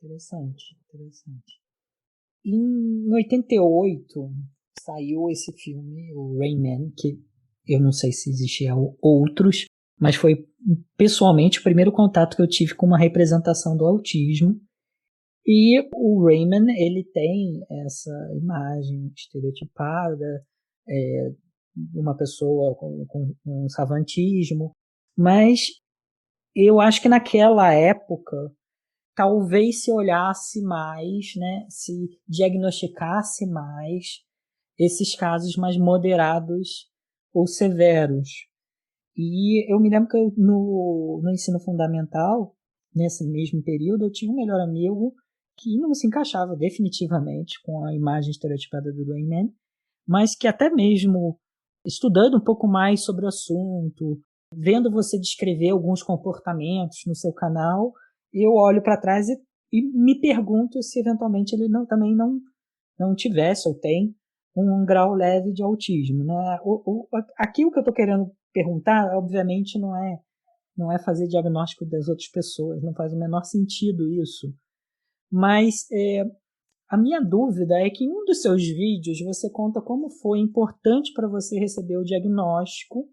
Interessante, interessante. Em 88 saiu esse filme, o Rain Man, que eu não sei se existiam outros, mas foi pessoalmente o primeiro contato que eu tive com uma representação do autismo. E o Rayman, ele tem essa imagem estereotipada, de uma pessoa com um savantismo, mas eu acho que naquela época talvez se olhasse mais, né, se diagnosticasse mais esses casos mais moderados ou severos. E eu me lembro que no ensino fundamental, nesse mesmo período, eu tinha um melhor amigo que não se encaixava definitivamente com a imagem estereotipada do Rayman, mas que até mesmo estudando um pouco mais sobre o assunto, vendo você descrever alguns comportamentos no seu canal, eu olho para trás e me pergunto se eventualmente ele também não tivesse ou tem um grau leve de autismo, né? Aqui o que eu estou querendo perguntar, obviamente, não é fazer diagnóstico das outras pessoas, não faz o menor sentido isso. Mas a minha dúvida é que em um dos seus vídeos você conta como foi importante para você receber o diagnóstico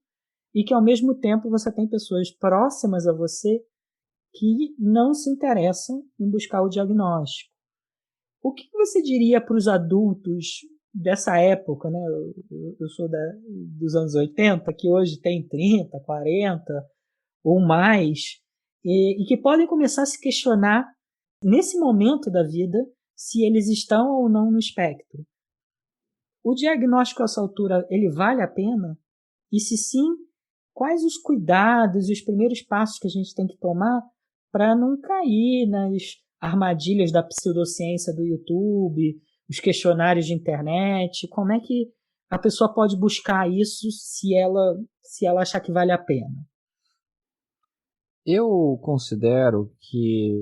e que, ao mesmo tempo, você tem pessoas próximas a você que não se interessam em buscar o diagnóstico. O que você diria para os adultos dessa época, né? Eu sou dos anos 80, que hoje tem 30, 40 ou mais, e que podem começar a se questionar nesse momento da vida se eles estão ou não no espectro. O diagnóstico a essa altura, ele vale a pena? E se sim, quais os cuidados e os primeiros passos que a gente tem que tomar para não cair nas armadilhas da pseudociência do YouTube, os questionários de internet? Como é que a pessoa pode buscar isso se ela achar que vale a pena? Eu considero que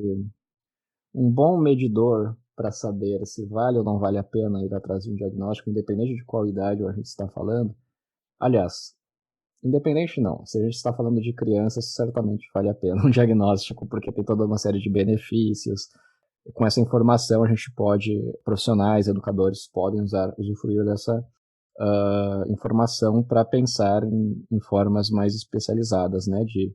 um bom medidor para saber se vale ou não vale a pena ir atrás de um diagnóstico, independente de qual idade a gente está falando. Aliás, independente não, se a gente está falando de crianças, certamente vale a pena um diagnóstico, porque tem toda uma série de benefícios. Com essa informação, a gente pode, profissionais, educadores, podem usufruir dessa informação para pensar em formas mais especializadas, né, de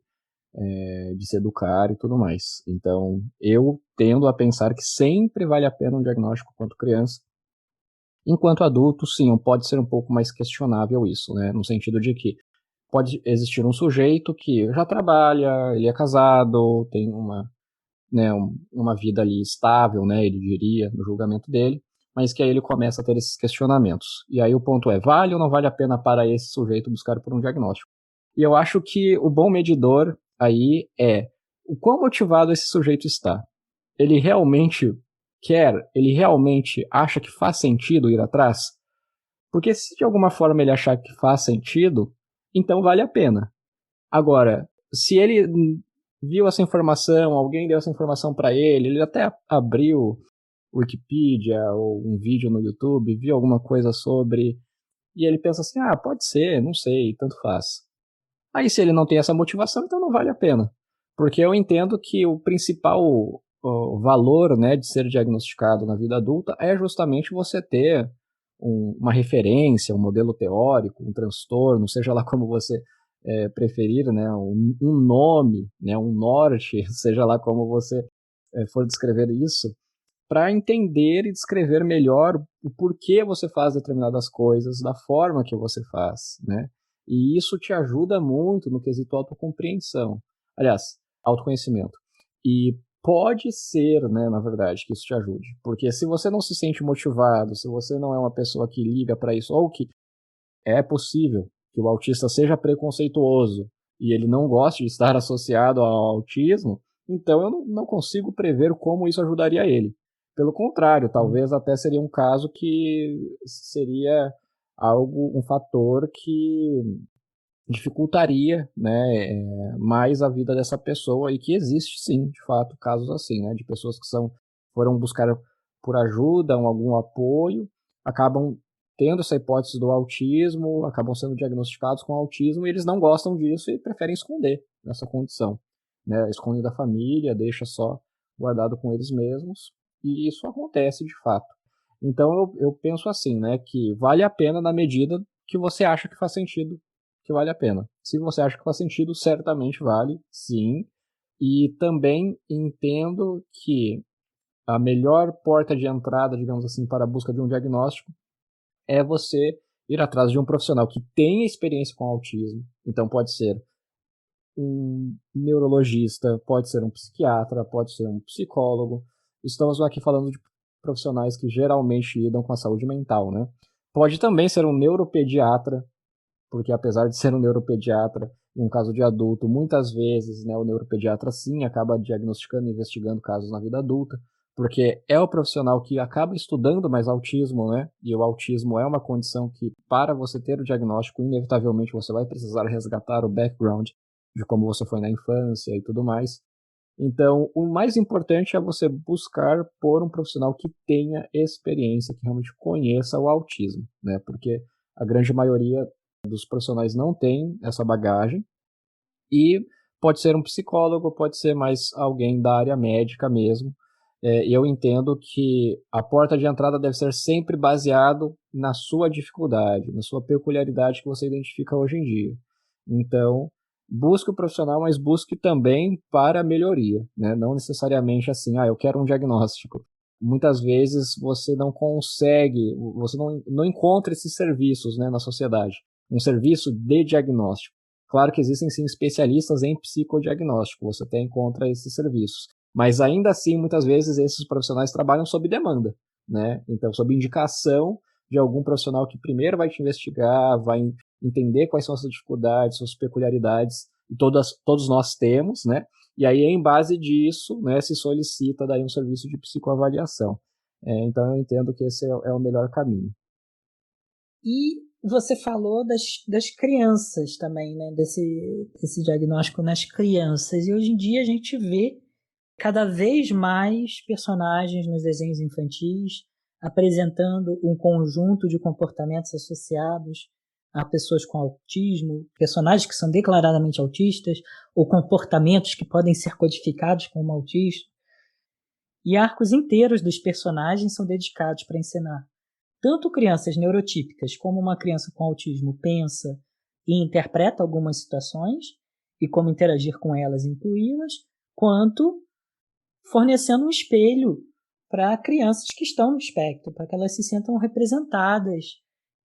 se educar e tudo mais. Então, eu tendo a pensar que sempre vale a pena um diagnóstico quanto criança, Enquanto adulto, sim, pode ser um pouco mais questionável isso, né? No sentido de que pode existir um sujeito que já trabalha, ele é casado, tem uma vida ali estável, né? Ele diria, no julgamento dele, mas que aí ele começa a ter esses questionamentos. E aí o ponto é, vale ou não vale a pena para esse sujeito buscar por um diagnóstico? E eu acho que o bom medidor aí é o quão motivado esse sujeito está. Ele realmente quer, ele realmente acha que faz sentido ir atrás? Porque se de alguma forma ele achar que faz sentido, então vale a pena. Agora, se ele viu essa informação, alguém deu essa informação para ele, ele até abriu Wikipedia ou um vídeo no YouTube, viu alguma coisa sobre, e ele pensa assim, pode ser, não sei, tanto faz. Aí se ele não tem essa motivação, então não vale a pena. Porque eu entendo que o principal valor, né, de ser diagnosticado na vida adulta é justamente você ter uma referência, um modelo teórico, um transtorno, seja lá como você preferir, né, um nome, né, um norte, seja lá como você for descrever isso, para entender e descrever melhor o porquê você faz determinadas coisas, da forma que você faz, né? E isso te ajuda muito no quesito autocompreensão. Aliás, autoconhecimento. E pode ser, né, na verdade, que isso te ajude. Porque se você não se sente motivado, se você não é uma pessoa que liga para isso, ou que é possível que o autista seja preconceituoso e ele não goste de estar associado ao autismo, então eu não consigo prever como isso ajudaria ele. Pelo contrário, talvez até seria um caso que seria um fator que dificultaria, né, mais a vida dessa pessoa, e que existe sim, de fato, casos assim, né, de pessoas que foram buscar por ajuda, algum apoio, acabam tendo essa hipótese do autismo, acabam sendo diagnosticados com autismo e eles não gostam disso e preferem esconder essa condição, né, escondem da família, deixa só guardado com eles mesmos, e isso acontece de fato. Então eu penso assim, né, que vale a pena na medida que você acha que faz sentido, que vale a pena. Se você acha que faz sentido, certamente vale, sim. E também entendo que a melhor porta de entrada, digamos assim, para a busca de um diagnóstico é você ir atrás de um profissional que tenha experiência com autismo. Então pode ser um neurologista, pode ser um psiquiatra, pode ser um psicólogo. Estamos aqui falando de profissionais que geralmente lidam com a saúde mental, né? Pode também ser um neuropediatra, porque apesar de ser um neuropediatra, em um caso de adulto, muitas vezes, né, o neuropediatra sim acaba diagnosticando e investigando casos na vida adulta, porque é o profissional que acaba estudando mais autismo, né? E o autismo é uma condição que, para você ter o diagnóstico, inevitavelmente você vai precisar resgatar o background de como você foi na infância e tudo mais. Então, o mais importante é você buscar por um profissional que tenha experiência, que realmente conheça o autismo, né? Porque a grande maioria dos profissionais não tem essa bagagem, e pode ser um psicólogo, pode ser mais alguém da área médica mesmo. E eu entendo que a porta de entrada deve ser sempre baseado na sua dificuldade, na sua peculiaridade que você identifica hoje em dia. Então, busque o profissional, mas busque também para a melhoria, né? Não necessariamente assim, eu quero um diagnóstico. Muitas vezes você não consegue, você não encontra esses serviços, né, na sociedade. Um serviço de diagnóstico. Claro que existem sim especialistas em psicodiagnóstico, você até encontra esses serviços. Mas ainda assim, muitas vezes, esses profissionais trabalham sob demanda, né? Então, sob indicação de algum profissional que primeiro vai te investigar, vai entender quais são as suas dificuldades, suas peculiaridades, e todos nós temos, né? E aí, em base disso, né, se solicita daí um serviço de psicoavaliação. Então, eu entendo que esse é o melhor caminho. E você falou das crianças também, né? Desse diagnóstico nas crianças. E hoje em dia a gente vê cada vez mais personagens nos desenhos infantis apresentando um conjunto de comportamentos associados a pessoas com autismo, personagens que são declaradamente autistas, ou comportamentos que podem ser codificados como autismo. E arcos inteiros dos personagens são dedicados para ensinar tanto crianças neurotípicas como uma criança com autismo pensa e interpreta algumas situações e como interagir com elas e incluí-las, quanto fornecendo um espelho para crianças que estão no espectro, para que elas se sintam representadas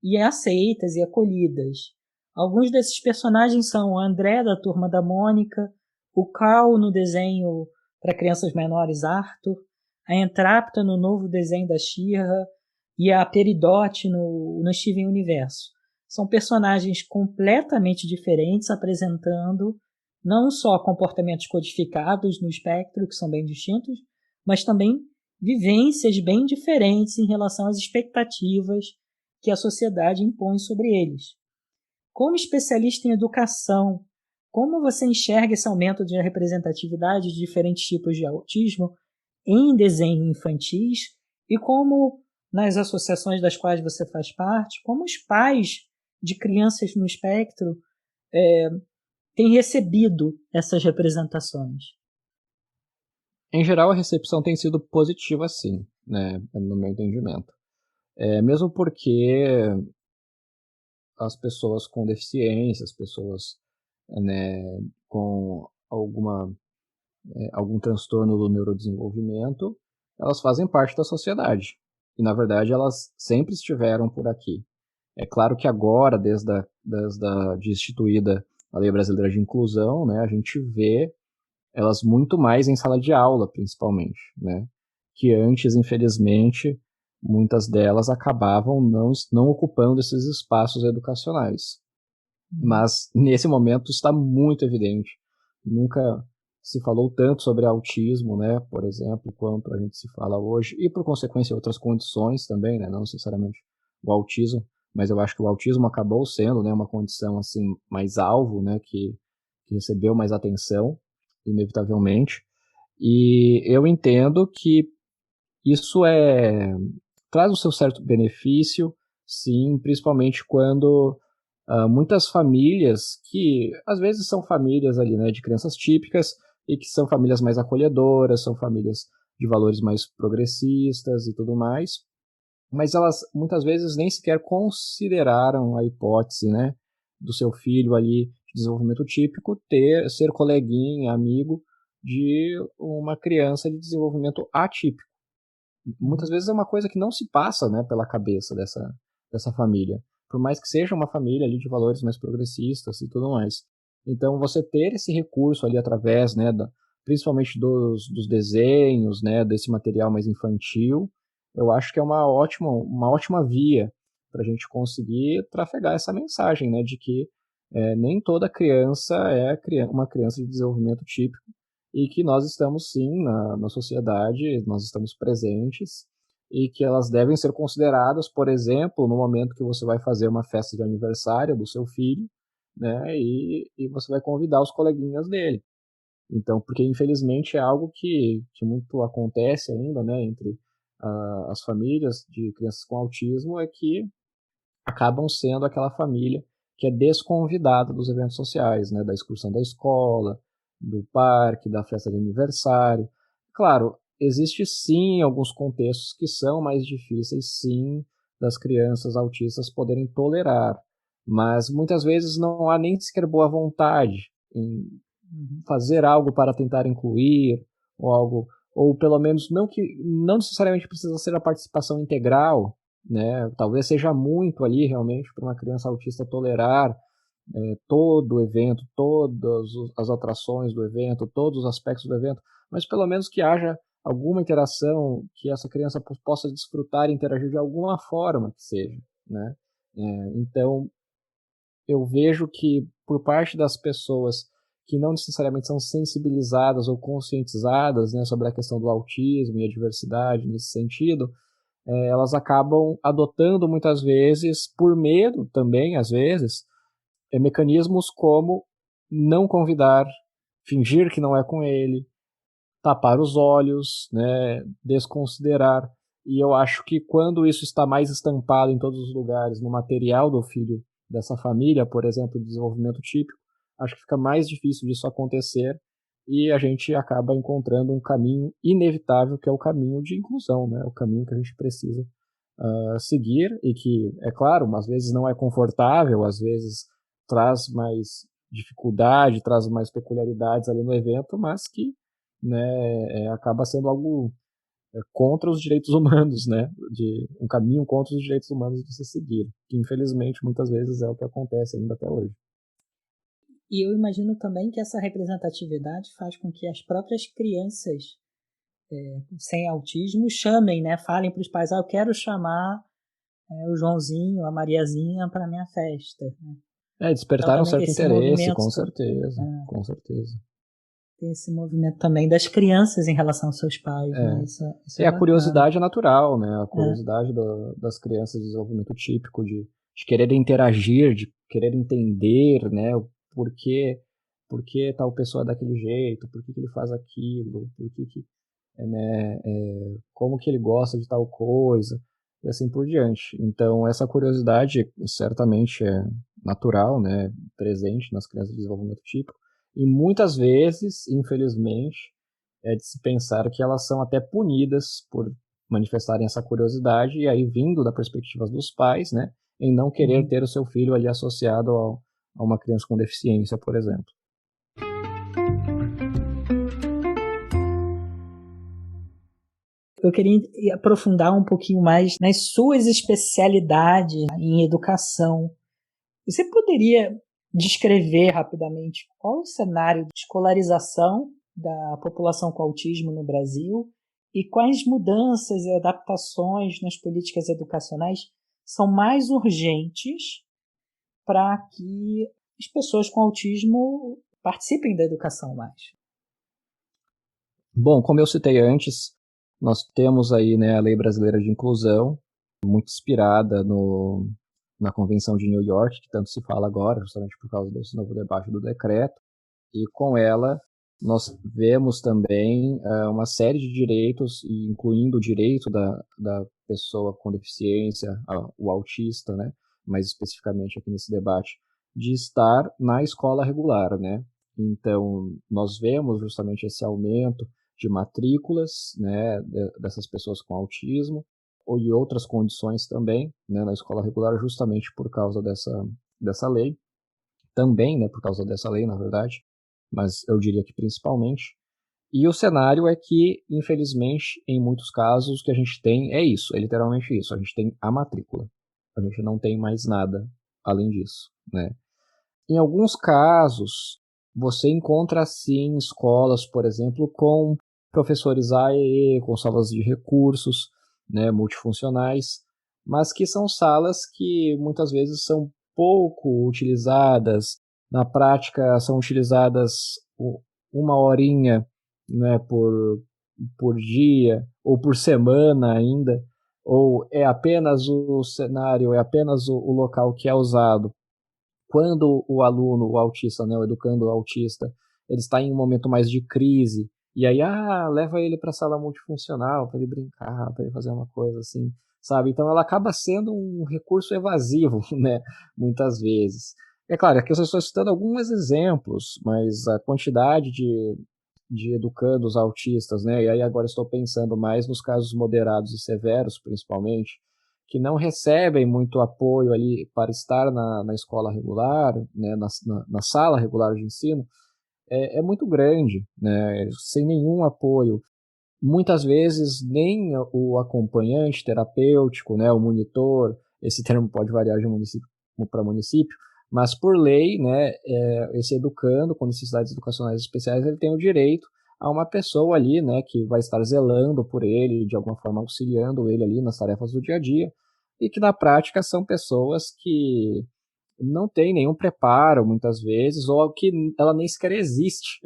e aceitas e acolhidas. Alguns desses personagens são o André, da Turma da Mônica, o Carl no desenho para crianças menores, Arthur, a Entrapta no novo desenho da She-Ra e a Peridot no Steven Universo. São personagens completamente diferentes, apresentando não só comportamentos codificados no espectro, que são bem distintos, mas também vivências bem diferentes em relação às expectativas que a sociedade impõe sobre eles. Como especialista em educação, como você enxerga esse aumento de representatividade de diferentes tipos de autismo em desenhos infantis e como, nas associações das quais você faz parte, como os pais de crianças no espectro têm recebido essas representações? Em geral, a recepção tem sido positiva, sim, né, no meu entendimento. Mesmo porque as pessoas com deficiência, as pessoas, né, com algum transtorno do neurodesenvolvimento, elas fazem parte da sociedade. E, na verdade, elas sempre estiveram por aqui. É claro que agora, de instituída a Lei Brasileira de Inclusão, né, a gente vê elas muito mais em sala de aula, principalmente, né? Que antes, infelizmente, muitas delas acabavam não ocupando esses espaços educacionais. Mas, nesse momento, está muito evidente. Nunca se falou tanto sobre autismo, né, por exemplo, quanto a gente se fala hoje, e por consequência outras condições também, né, não necessariamente o autismo, mas eu acho que o autismo acabou sendo, né, uma condição assim mais alvo, né, que recebeu mais atenção, inevitavelmente. E eu entendo que isso traz o seu certo benefício, sim, principalmente quando muitas famílias que às vezes são famílias ali, né, de crianças típicas e que são famílias mais acolhedoras, são famílias de valores mais progressistas e tudo mais, mas elas muitas vezes nem sequer consideraram a hipótese, né, do seu filho ali de desenvolvimento típico ser coleguinha, amigo de uma criança de desenvolvimento atípico. Muitas vezes é uma coisa que não se passa, né, pela cabeça dessa família, por mais que seja uma família ali de valores mais progressistas e tudo mais. Então, você ter esse recurso ali através, né, principalmente dos desenhos, né, desse material mais infantil, eu acho que é uma ótima via para a gente conseguir trafegar essa mensagem, né, de que nem toda criança é uma criança de desenvolvimento típico e que nós estamos sim na sociedade, nós estamos presentes e que elas devem ser consideradas, por exemplo, no momento que você vai fazer uma festa de aniversário do seu filho, né, e você vai convidar os coleguinhas dele. Então, porque infelizmente é algo que muito acontece ainda, né, entre as famílias de crianças com autismo, é que acabam sendo aquela família que é desconvidada dos eventos sociais, né, da excursão da escola, do parque, da festa de aniversário. Claro, existe sim alguns contextos que são mais difíceis, sim, das crianças autistas poderem tolerar, mas muitas vezes não há nem sequer boa vontade em fazer algo para tentar incluir, ou algo, ou pelo menos não necessariamente precisa ser a participação integral, né? Talvez seja muito ali realmente para uma criança autista tolerar todo o evento, todas as atrações do evento, todos os aspectos do evento, mas pelo menos que haja alguma interação, que essa criança possa desfrutar e interagir de alguma forma que seja, né? Então, eu vejo que por parte das pessoas que não necessariamente são sensibilizadas ou conscientizadas, né, sobre a questão do autismo e a diversidade nesse sentido, elas acabam adotando muitas vezes, por medo também, às vezes, mecanismos como não convidar, fingir que não é com ele, tapar os olhos, né, desconsiderar. E eu acho que quando isso está mais estampado em todos os lugares, no material do filho dessa família, por exemplo, de desenvolvimento típico, acho que fica mais difícil disso acontecer e a gente acaba encontrando um caminho inevitável, que é o caminho de inclusão, né, o caminho que a gente precisa seguir e que, é claro, às vezes não é confortável, às vezes traz mais dificuldade, traz mais peculiaridades ali no evento, mas que, né, acaba sendo algo contra os direitos humanos, né? Um caminho contra os direitos humanos de se seguir, que infelizmente muitas vezes é o que acontece ainda até hoje. E eu imagino também que essa representatividade faz com que as próprias crianças sem autismo chamem, né? Falem para os pais, eu quero chamar o Joãozinho, a Mariazinha para minha festa. Né? Então Despertaram também tem certo esse interesse, movimento, com certeza, com certeza. tem esse movimento também das crianças em relação aos seus pais, né? Isso é A bacana. curiosidade é natural, né? A curiosidade das crianças de desenvolvimento típico, de querer interagir, de querer entender, né? Por que tal pessoa é daquele jeito, por que ele faz aquilo, como que ele gosta de tal coisa, e assim por diante. Então, essa curiosidade certamente é natural, né? Presente nas crianças de desenvolvimento típico, e muitas vezes, infelizmente, é de se pensar que elas são até punidas por manifestarem essa curiosidade, e aí vindo da perspectiva dos pais, né, em não querer ter o seu filho ali associado a uma criança com deficiência, por exemplo. Eu queria aprofundar um pouquinho mais nas suas especialidades em educação. Você poderia descrever rapidamente qual é o cenário de escolarização da população com autismo no Brasil e quais mudanças e adaptações nas políticas educacionais são mais urgentes para que as pessoas com autismo participem da educação mais? Bom, como eu citei antes, nós temos aí, né, a Lei Brasileira de Inclusão, muito inspirada na Convenção de New York, que tanto se fala agora, justamente por causa desse novo debate do decreto, e com ela nós vemos também uma série de direitos, incluindo o direito da pessoa com deficiência, o autista, né, mais especificamente aqui nesse debate, de estar na escola regular, né? Então, nós vemos justamente esse aumento de matrículas, né, dessas pessoas com autismo, e outras condições também, né, na escola regular, justamente por causa dessa lei, também, né, por causa dessa lei, na verdade, mas eu diria que principalmente. E o cenário é que, infelizmente, em muitos casos, o que a gente tem é isso, é literalmente isso, a gente tem a matrícula, a gente não tem mais nada além disso, né. Em alguns casos, você encontra, sim, escolas, por exemplo, com professores AEE, com salas de recursos, né, multifuncionais, mas que são salas que muitas vezes são pouco utilizadas. Na prática, são utilizadas uma horinha, né, por dia ou por semana ainda, ou é apenas o cenário, é apenas o local que é usado quando o aluno, o autista, né, o educando autista, ele está em um momento mais de crise, e aí, leva ele para a sala multifuncional, para ele brincar, para ele fazer uma coisa assim, sabe? Então ela acaba sendo um recurso evasivo, né, muitas vezes. É claro, aqui eu estou citando alguns exemplos, mas a quantidade de educandos autistas, né, e aí agora estou pensando mais nos casos moderados e severos, principalmente, que não recebem muito apoio ali para estar na escola regular, né, na sala regular de ensino, é muito grande, né, sem nenhum apoio. Muitas vezes nem o acompanhante terapêutico, né, o monitor, esse termo pode variar de município para município, mas por lei, né, esse educando com necessidades educacionais especiais, ele tem o direito a uma pessoa ali, né, que vai estar zelando por ele, de alguma forma auxiliando ele ali nas tarefas do dia a dia, e que na prática são pessoas que não têm nenhum preparo, muitas vezes, ou que ela nem sequer existe,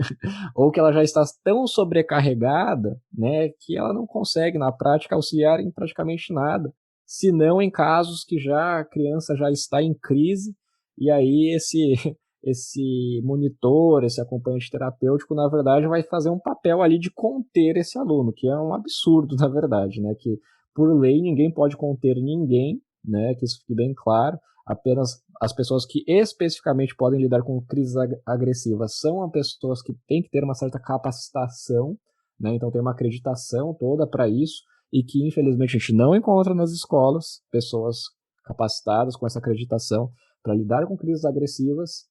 ou que ela já está tão sobrecarregada, né, que ela não consegue, na prática, auxiliar em praticamente nada, se não em casos que já a criança já está em crise, e aí esse monitor, esse acompanhante terapêutico, na verdade, vai fazer um papel ali de conter esse aluno, que é um absurdo, na verdade, né, que por lei ninguém pode conter ninguém, né, que isso fique bem claro, apenas as pessoas que especificamente podem lidar com crises agressivas são as pessoas que têm que ter uma certa capacitação, né? Então tem uma acreditação toda para isso, e que infelizmente a gente não encontra nas escolas pessoas capacitadas com essa acreditação para lidar com crises agressivas.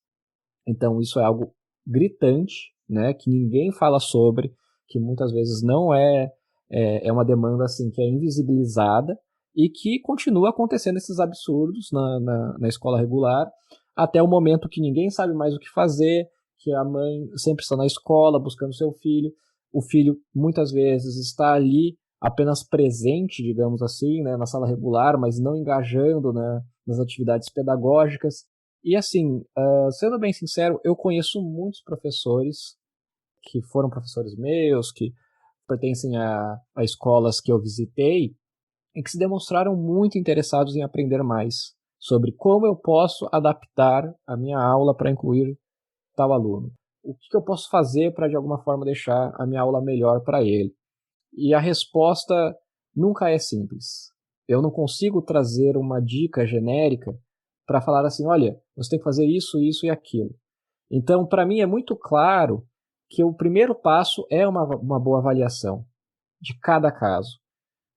Então isso é algo gritante, né? Que ninguém fala sobre, que muitas vezes não é É uma demanda assim, que é invisibilizada e que continua acontecendo esses absurdos na escola regular, até o momento que ninguém sabe mais o que fazer, que a mãe sempre está na escola buscando seu filho, o filho muitas vezes está ali apenas presente, digamos assim, né, na sala regular, mas não engajando, né, nas atividades pedagógicas. E assim, sendo bem sincero, eu conheço muitos professores que foram professores meus, que pertencem a escolas que eu visitei, e que se demonstraram muito interessados em aprender mais sobre como eu posso adaptar a minha aula para incluir tal aluno. O que eu posso fazer para, de alguma forma, deixar a minha aula melhor para ele? E a resposta nunca é simples. Eu não consigo trazer uma dica genérica para falar assim, olha, você tem que fazer isso, isso e aquilo. Então, para mim é muito claro que o primeiro passo é uma boa avaliação de cada caso.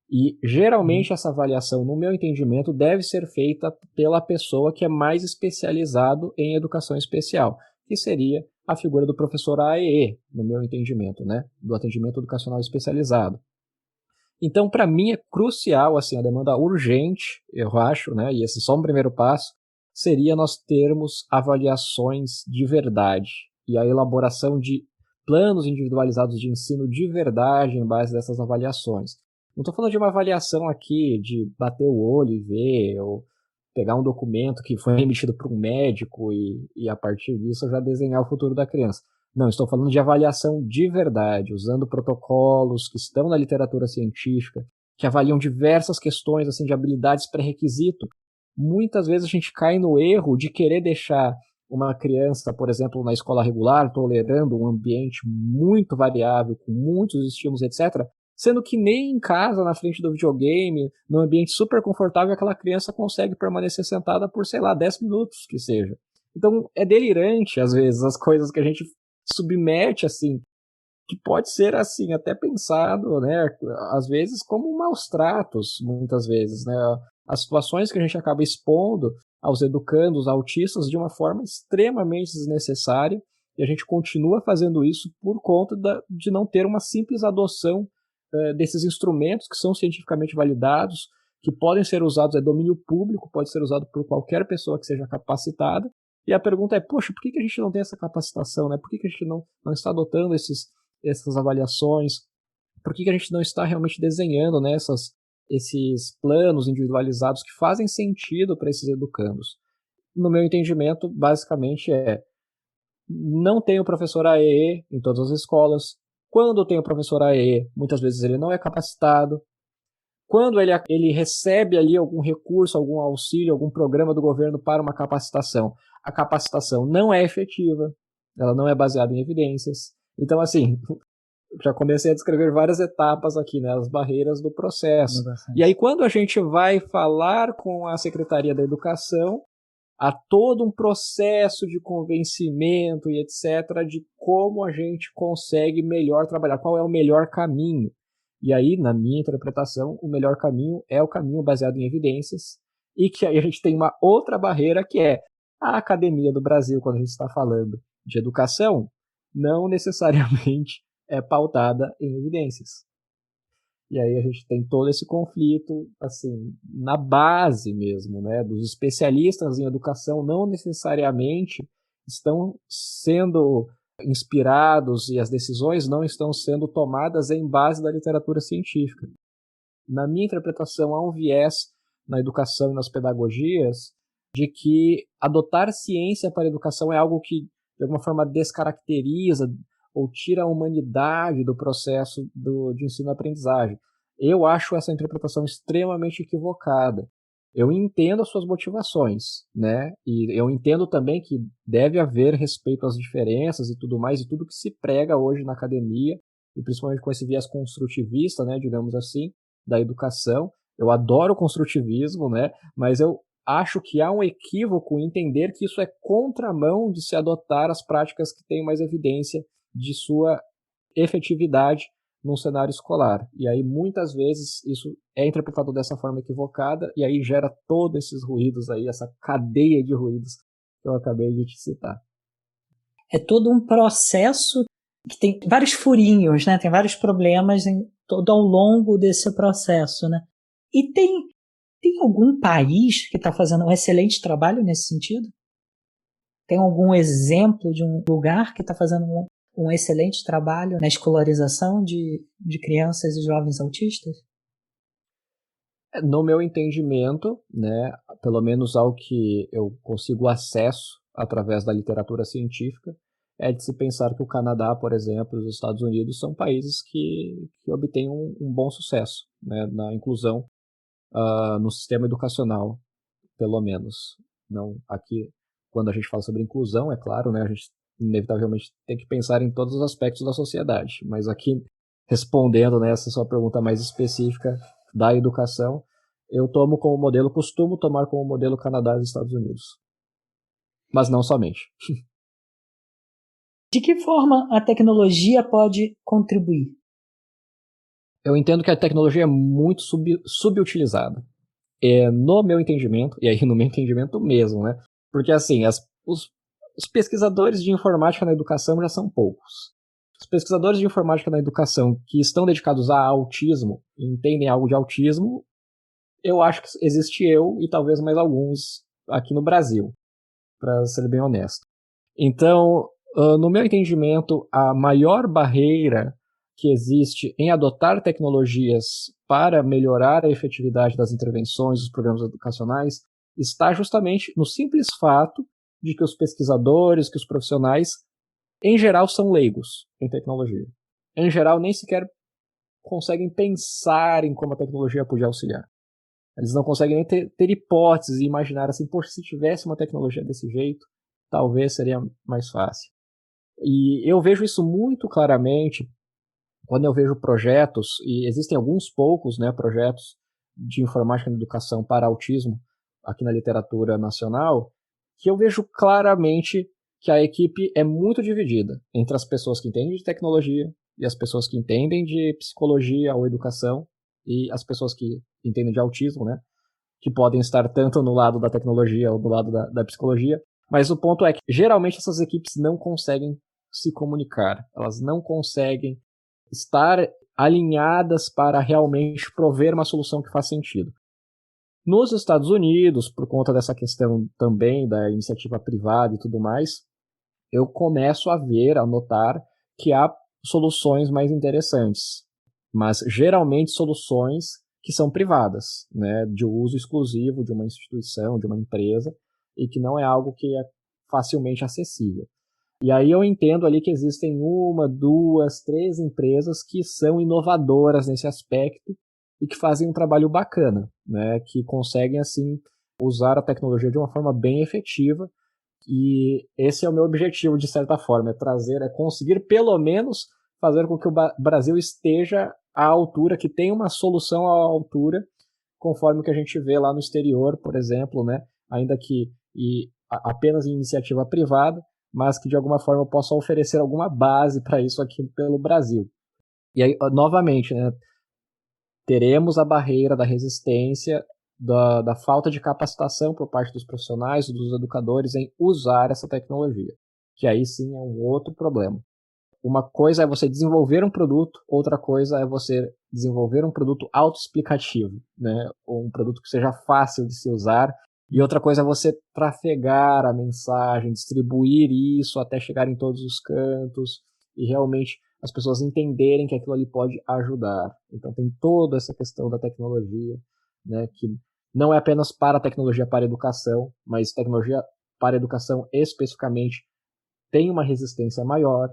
E geralmente essa avaliação, no meu entendimento, deve ser feita pela pessoa que é mais especializado em educação especial, que seria a figura do professor AEE, no meu entendimento, né, do atendimento educacional especializado. Então, para mim é crucial, assim, a demanda urgente, eu acho, né, e esse é só um primeiro passo, seria nós termos avaliações de verdade e a elaboração de planos individualizados de ensino de verdade em base dessas avaliações. Não estou falando de uma avaliação aqui de bater o olho e ver, ou pegar um documento que foi emitido por um médico e a partir disso já desenhar o futuro da criança. Não, estou falando de avaliação de verdade, usando protocolos que estão na literatura científica, que avaliam diversas questões assim, de habilidades pré-requisito. Muitas vezes a gente cai no erro de querer deixar uma criança, por exemplo, na escola regular, tolerando um ambiente muito variável, com muitos estímulos, etc., sendo que nem em casa, na frente do videogame, num ambiente super confortável, aquela criança consegue permanecer sentada por, sei lá, 10 minutos que seja. Então é delirante, às vezes, as coisas que a gente submete, assim, que pode ser, assim, até pensado, né, às vezes como maus tratos, muitas vezes, né, as situações que a gente acaba expondo aos educandos, autistas, de uma forma extremamente desnecessária, e a gente continua fazendo isso por conta de não ter uma simples adoção desses instrumentos que são cientificamente validados, que podem ser usados, é domínio público, pode ser usado por qualquer pessoa que seja capacitada. E a pergunta é, poxa, por que a gente não tem essa capacitação, né? Por que a gente não está adotando essas avaliações? Por que a gente não está realmente desenhando, né, esses planos individualizados que fazem sentido para esses educandos? No meu entendimento, basicamente não tem o professor AEE em todas as escolas. Quando tem o professor AEE, muitas vezes ele não é capacitado. Quando ele recebe ali algum recurso, algum auxílio, algum programa do governo para uma capacitação, a capacitação não é efetiva, ela não é baseada em evidências. Então, assim, já comecei a descrever várias etapas aqui, né, as barreiras do processo. E aí, quando a gente vai falar com a Secretaria da Educação, há todo um processo de convencimento e etc. de como a gente consegue melhor trabalhar, qual é o melhor caminho. E aí, na minha interpretação, o melhor caminho é o caminho baseado em evidências, e que aí a gente tem uma outra barreira que é a academia do Brasil, quando a gente está falando de educação, não necessariamente é pautada em evidências. E aí a gente tem todo esse conflito, assim, na base mesmo, né, dos especialistas em educação não necessariamente estão sendo inspirados e as decisões não estão sendo tomadas em base da literatura científica. Na minha interpretação, há um viés na educação e nas pedagogias de que adotar ciência para a educação é algo que, de alguma forma, descaracteriza ou tira a humanidade do processo de ensino-aprendizagem. Eu acho essa interpretação extremamente equivocada. Eu entendo as suas motivações, né? E eu entendo também que deve haver respeito às diferenças e tudo mais, e tudo que se prega hoje na academia, e principalmente com esse viés construtivista, né, digamos assim, da educação. Eu adoro o construtivismo, né? Mas eu acho que há um equívoco em entender que isso é contramão de se adotar as práticas que têm mais evidência de sua efetividade num cenário escolar. E aí, muitas vezes, isso é interpretado dessa forma equivocada, e aí gera todos esses ruídos aí, essa cadeia de ruídos que eu acabei de te citar. É todo um processo que tem vários furinhos, né? Tem vários problemas em todo ao longo desse processo, né? E tem algum país que está fazendo um excelente trabalho nesse sentido? Tem algum exemplo de um lugar que está fazendo um excelente trabalho na escolarização de crianças e jovens autistas? No meu entendimento, né, pelo menos ao que eu consigo acesso através da literatura científica, é de se pensar que o Canadá, por exemplo, e os Estados Unidos são países que obtêm um bom sucesso, né, na inclusão no sistema educacional, pelo menos. Não aqui, quando a gente fala sobre inclusão, é claro, né, a gente inevitavelmente tem que pensar em todos os aspectos da sociedade, mas aqui, respondendo, né, essa sua pergunta mais específica da educação, eu costumo tomar como modelo Canadá e Estados Unidos. Mas não somente. De que forma a tecnologia pode contribuir? Eu entendo que a tecnologia é muito subutilizada. No meu entendimento, e aí no meu entendimento mesmo, né? Porque assim, os pesquisadores de informática na educação já são poucos. Os pesquisadores de informática na educação que estão dedicados a autismo, e entendem algo de autismo, eu acho que existe eu e talvez mais alguns aqui no Brasil, para ser bem honesto. Então, no meu entendimento, a maior barreira que existe em adotar tecnologias para melhorar a efetividade das intervenções dos programas educacionais está justamente no simples fato de que os pesquisadores, que os profissionais, em geral, são leigos em tecnologia. Em geral, nem sequer conseguem pensar em como a tecnologia podia auxiliar. Eles não conseguem nem ter hipóteses e imaginar assim, poxa, se tivesse uma tecnologia desse jeito, talvez seria mais fácil. E eu vejo isso muito claramente quando eu vejo projetos, e existem alguns poucos, né, projetos de informática na educação para autismo aqui na literatura nacional, que eu vejo claramente que a equipe é muito dividida entre as pessoas que entendem de tecnologia e as pessoas que entendem de psicologia ou educação e as pessoas que entendem de autismo, né, que podem estar tanto no lado da tecnologia ou do lado da psicologia, mas o ponto é que geralmente essas equipes não conseguem se comunicar, elas não conseguem estar alinhadas para realmente prover uma solução que faz sentido. Nos Estados Unidos, por conta dessa questão também da iniciativa privada e tudo mais, eu começo a ver, a notar que há soluções mais interessantes, mas geralmente soluções que são privadas, né, de uso exclusivo de uma instituição, de uma empresa, e que não é algo que é facilmente acessível. E aí eu entendo ali que existem uma, duas, três empresas que são inovadoras nesse aspecto e que fazem um trabalho bacana, né, que conseguem assim usar a tecnologia de uma forma bem efetiva. E esse é o meu objetivo, de certa forma, é conseguir pelo menos fazer com que o Brasil esteja à altura, que tenha uma solução à altura, conforme o que a gente vê lá no exterior, por exemplo, né? Ainda que apenas em iniciativa privada, mas que de alguma forma possa oferecer alguma base para isso aqui pelo Brasil. E aí, novamente, né, teremos a barreira da resistência, da falta de capacitação por parte dos profissionais, dos educadores em usar essa tecnologia, que aí sim é um outro problema. Uma coisa é você desenvolver um produto, outra coisa é você desenvolver um produto autoexplicativo, né? Ou um produto que seja fácil de se usar. E outra coisa é você trafegar a mensagem, distribuir isso até chegar em todos os cantos e realmente as pessoas entenderem que aquilo ali pode ajudar. Então tem toda essa questão da tecnologia, né? Que não é apenas para a tecnologia para a educação, mas tecnologia para a educação especificamente tem uma resistência maior,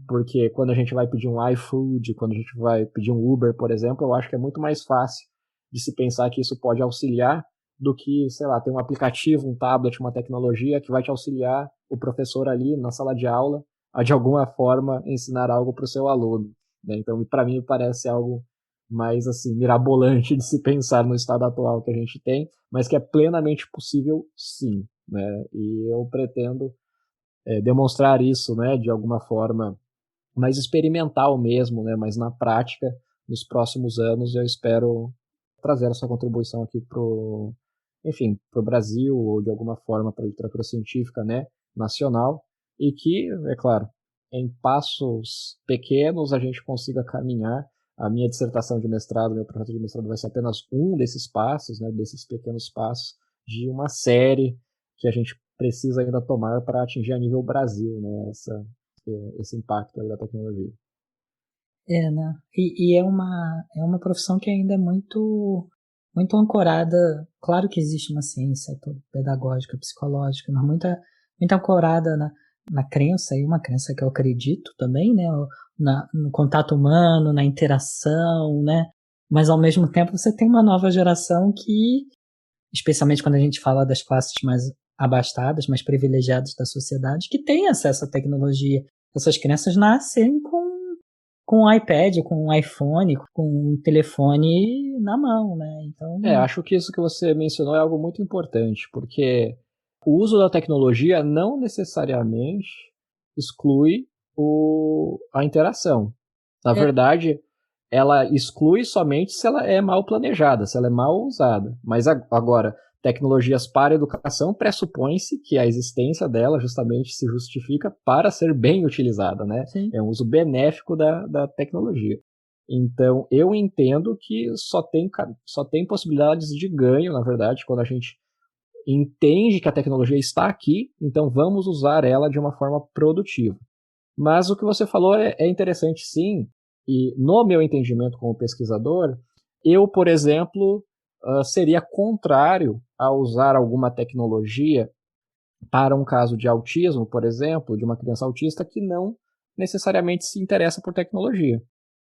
porque quando a gente vai pedir um iFood, quando a gente vai pedir um Uber, por exemplo, eu acho que é muito mais fácil de se pensar que isso pode auxiliar do que, sei lá, ter um aplicativo, um tablet, uma tecnologia que vai te auxiliar o professor ali na sala de aula a, de alguma forma, ensinar algo para o seu aluno, né? Então, para mim, parece algo mais, assim, mirabolante de se pensar no estado atual que a gente tem, mas que é plenamente possível, sim, né? E eu pretendo demonstrar isso, né, de alguma forma mais experimental mesmo, né, mas na prática, nos próximos anos, eu espero trazer essa contribuição aqui enfim, pro Brasil, ou de alguma forma para a literatura científica, né, nacional, e que, é claro, em passos pequenos a gente consiga caminhar. A minha dissertação de mestrado, meu projeto de mestrado vai ser apenas um desses passos, né, desses pequenos passos de uma série que a gente precisa ainda tomar para atingir a nível Brasil, né, esse impacto aí da tecnologia. Né? E é uma profissão que ainda é muito, muito ancorada. Claro que existe uma ciência pedagógica, psicológica, mas muito ancorada na crença, e uma crença que eu acredito também, né? No contato humano, na interação, né? Mas ao mesmo tempo você tem uma nova geração que, especialmente quando a gente fala das classes mais abastadas, mais privilegiadas da sociedade, que tem acesso à tecnologia. Essas crianças nascem com um iPad, com um iPhone, com um telefone na mão, né? Então, acho que isso que você mencionou é algo muito importante, porque o uso da tecnologia não necessariamente exclui a interação. Na verdade, ela exclui somente se ela é mal planejada, se ela é mal usada. Mas agora, tecnologias para educação pressupõe-se que a existência dela justamente se justifica para ser bem utilizada, né? Sim. É um uso benéfico da tecnologia. Então, eu entendo que só tem possibilidades de ganho, na verdade, quando a gente entende que a tecnologia está aqui, então vamos usar ela de uma forma produtiva. Mas o que você falou é interessante, sim, e no meu entendimento como pesquisador, eu, por exemplo, seria contrário a usar alguma tecnologia para um caso de autismo, por exemplo, de uma criança autista que não necessariamente se interessa por tecnologia.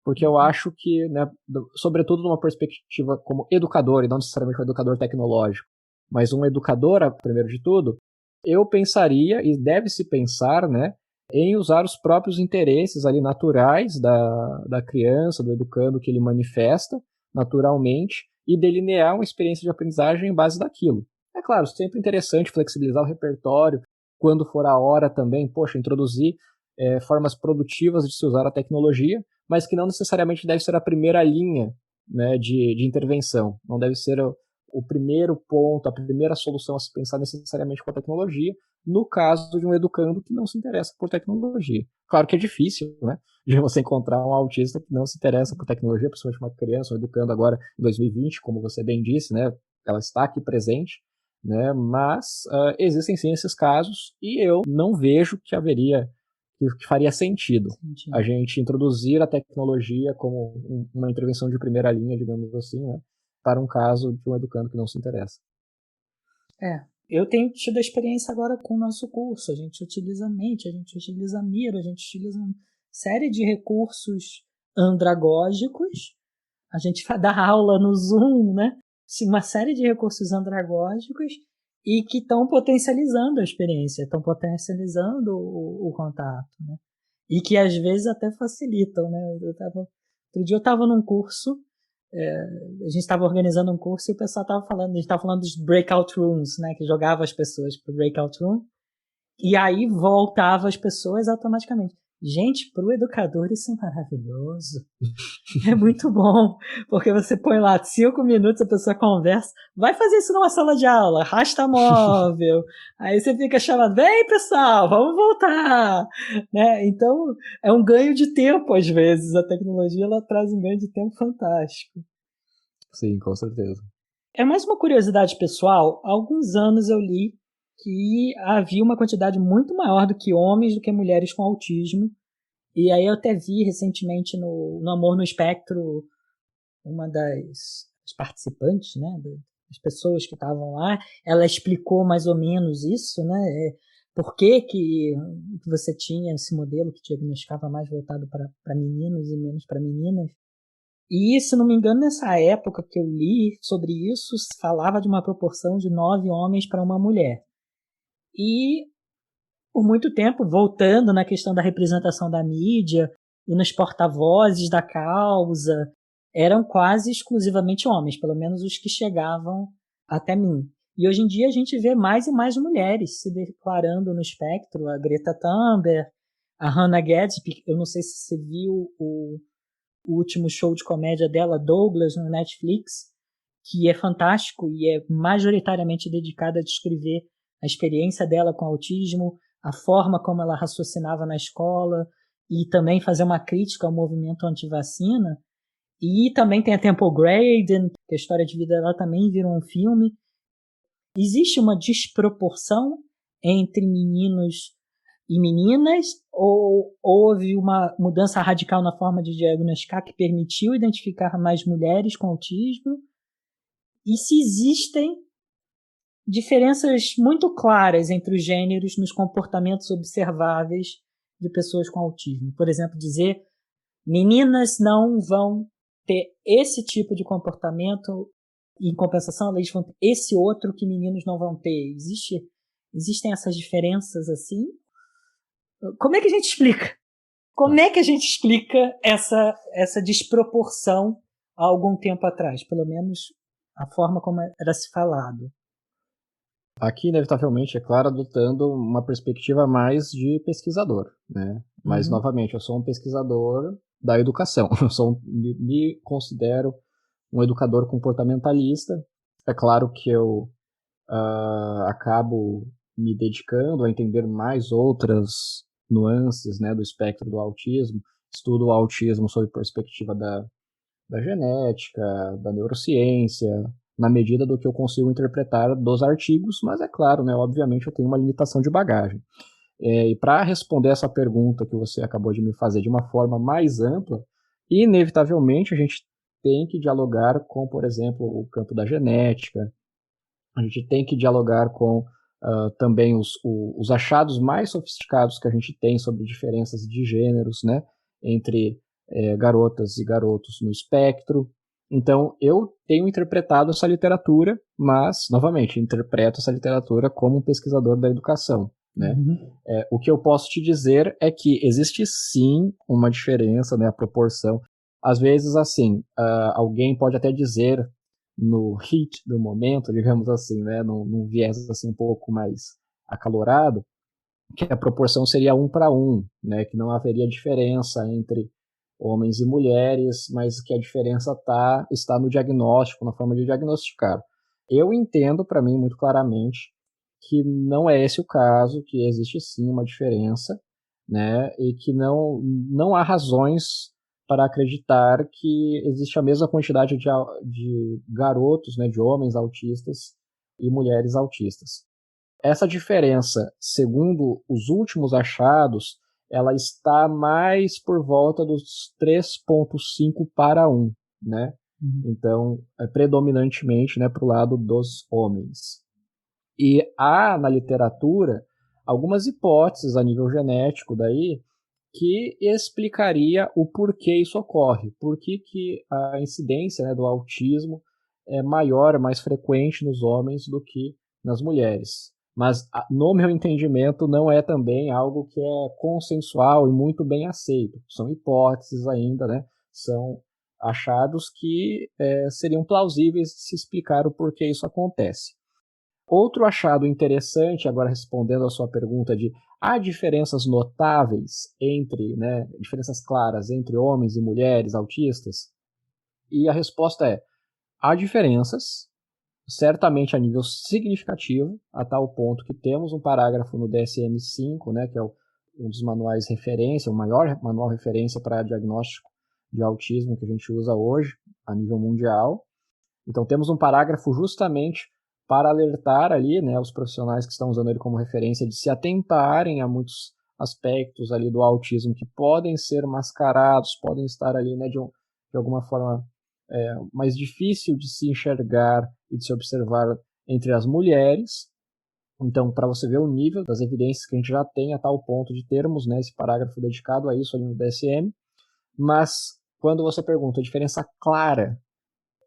Porque eu acho que, né, sobretudo numa perspectiva como educador, e não necessariamente um educador tecnológico, mas um educador, primeiro de tudo, eu pensaria, e deve-se pensar, né, em usar os próprios interesses ali naturais da criança, do educando que ele manifesta naturalmente, e delinear uma experiência de aprendizagem em base daquilo. É claro, sempre interessante flexibilizar o repertório, quando for a hora também, introduzir formas produtivas de se usar a tecnologia, mas que não necessariamente deve ser a primeira linha, né, de intervenção. Não deve ser o primeiro ponto, a primeira solução a se pensar necessariamente com a tecnologia, no caso de um educando que não se interessa por tecnologia. Claro que é difícil, né, de você encontrar um autista que não se interessa por tecnologia, principalmente uma criança, um educando agora em 2020, como você bem disse, né, ela está aqui presente, né, mas existem sim esses casos e eu não vejo que faria sentido a gente introduzir a tecnologia como uma intervenção de primeira linha, digamos assim, né, para um caso de um educando que não se interessa. Eu tenho tido a experiência agora com o nosso curso. A gente utiliza a mente, a gente utiliza a mira, a gente utiliza uma série de recursos andragógicos. A gente dá aula no Zoom, né? Uma série de recursos andragógicos e que estão potencializando a experiência, estão potencializando o contato, né? E que às vezes até facilitam, né? Outro dia eu estava num curso, a gente estava organizando um curso e o pessoal a gente estava falando dos breakout rooms, né? Que jogava as pessoas para o breakout room e aí voltava as pessoas automaticamente. Gente, para o educador isso é maravilhoso. É muito bom, porque você põe lá 5 minutos, a pessoa conversa, vai fazer isso numa sala de aula, arrasta móvel, aí você fica chamando, vem pessoal, vamos voltar, né? Então é um ganho de tempo às vezes, a tecnologia ela traz um ganho de tempo fantástico. Sim, com certeza. É mais uma curiosidade pessoal, há alguns anos eu li que havia uma quantidade muito maior do que homens do que mulheres com autismo, e aí eu até vi recentemente no Amor no Espectro uma das participantes, né, das pessoas que estavam lá, ela explicou mais ou menos isso, né, por que você tinha esse modelo que diagnosticava mais voltado para meninos e menos para meninas. E, se não me engano, nessa época que eu li sobre isso, falava de uma proporção de 9 homens para uma mulher. E, por muito tempo, voltando na questão da representação da mídia e nos porta-vozes da causa, eram quase exclusivamente homens, pelo menos os que chegavam até mim. E hoje em dia a gente vê mais e mais mulheres se declarando no espectro, a Greta Thunberg, a Hannah Gadsby, eu não sei se você viu o último show de comédia dela, Douglas, no Netflix, que é fantástico e é majoritariamente dedicado a descrever a experiência dela com autismo, a forma como ela raciocinava na escola, e também fazer uma crítica ao movimento anti-vacina. E também tem a Temple Grandin, que a história de vida dela também virou um filme. Existe uma desproporção entre meninos e meninas, ou houve uma mudança radical na forma de diagnosticar que permitiu identificar mais mulheres com autismo? E se existem diferenças muito claras entre os gêneros nos comportamentos observáveis de pessoas com autismo? Por exemplo, dizer meninas não vão ter esse tipo de comportamento e, em compensação, eles vão ter esse outro que meninos não vão ter. Existem essas diferenças assim? Como é que a gente explica? Como é que a gente explica essa desproporção há algum tempo atrás? Pelo menos a forma como era se falado. Aqui, inevitavelmente, é claro, adotando uma perspectiva mais de pesquisador, né? Mas, novamente, eu sou um pesquisador da educação. Me considero um educador comportamentalista. É claro que eu acabo me dedicando a entender mais outras nuances, né, do espectro do autismo. Estudo o autismo sob perspectiva da genética, da neurociência, na medida do que eu consigo interpretar dos artigos, mas é claro, né, obviamente eu tenho uma limitação de bagagem. E para responder essa pergunta que você acabou de me fazer de uma forma mais ampla, inevitavelmente a gente tem que dialogar com, por exemplo, o campo da genética, a gente tem que dialogar com também os achados mais sofisticados que a gente tem sobre diferenças de gêneros, né, entre garotas e garotos no espectro. Então, eu tenho interpretado essa literatura, mas, novamente, interpreto essa literatura como um pesquisador da educação, né? O que eu posso te dizer é que existe sim uma diferença, né, a proporção. Às vezes, assim, alguém pode até dizer no hit do momento, digamos assim, né, num viés assim um pouco mais acalorado, que a proporção seria 1 para 1, né, que não haveria diferença entre homens e mulheres, mas que a diferença está no diagnóstico, na forma de diagnosticar. Eu entendo, para mim, muito claramente, que não é esse o caso, que existe sim uma diferença, né, e que não há razões para acreditar que existe a mesma quantidade de garotos, né, de homens autistas e mulheres autistas. Essa diferença, segundo os últimos achados, ela está mais por volta dos 3,5 para 1, né? Então, predominantemente, né, para o lado dos homens. E há na literatura algumas hipóteses a nível genético daí que explicaria o porquê isso ocorre, por que a incidência, né, do autismo é maior, é mais frequente nos homens do que nas mulheres. Mas, no meu entendimento, não é também algo que é consensual e muito bem aceito. São hipóteses ainda, né? São achados que seriam plausíveis de se explicar o porquê isso acontece. Outro achado interessante, agora respondendo a sua pergunta de há diferenças notáveis entre, né, diferenças claras entre homens e mulheres autistas? E a resposta é, há diferenças, certamente a nível significativo, a tal ponto que temos um parágrafo no DSM-5, né, que é um dos manuais de referência, o maior manual de referência para diagnóstico de autismo que a gente usa hoje, a nível mundial. Então temos um parágrafo justamente para alertar ali, né, os profissionais que estão usando ele como referência de se atentarem a muitos aspectos ali do autismo que podem ser mascarados, podem estar ali, né, de alguma forma mais difícil de se enxergar e de se observar entre as mulheres. Então, para você ver o nível das evidências que a gente já tem a tal ponto de termos, né, esse parágrafo dedicado a isso ali no DSM, mas quando você pergunta a diferença clara,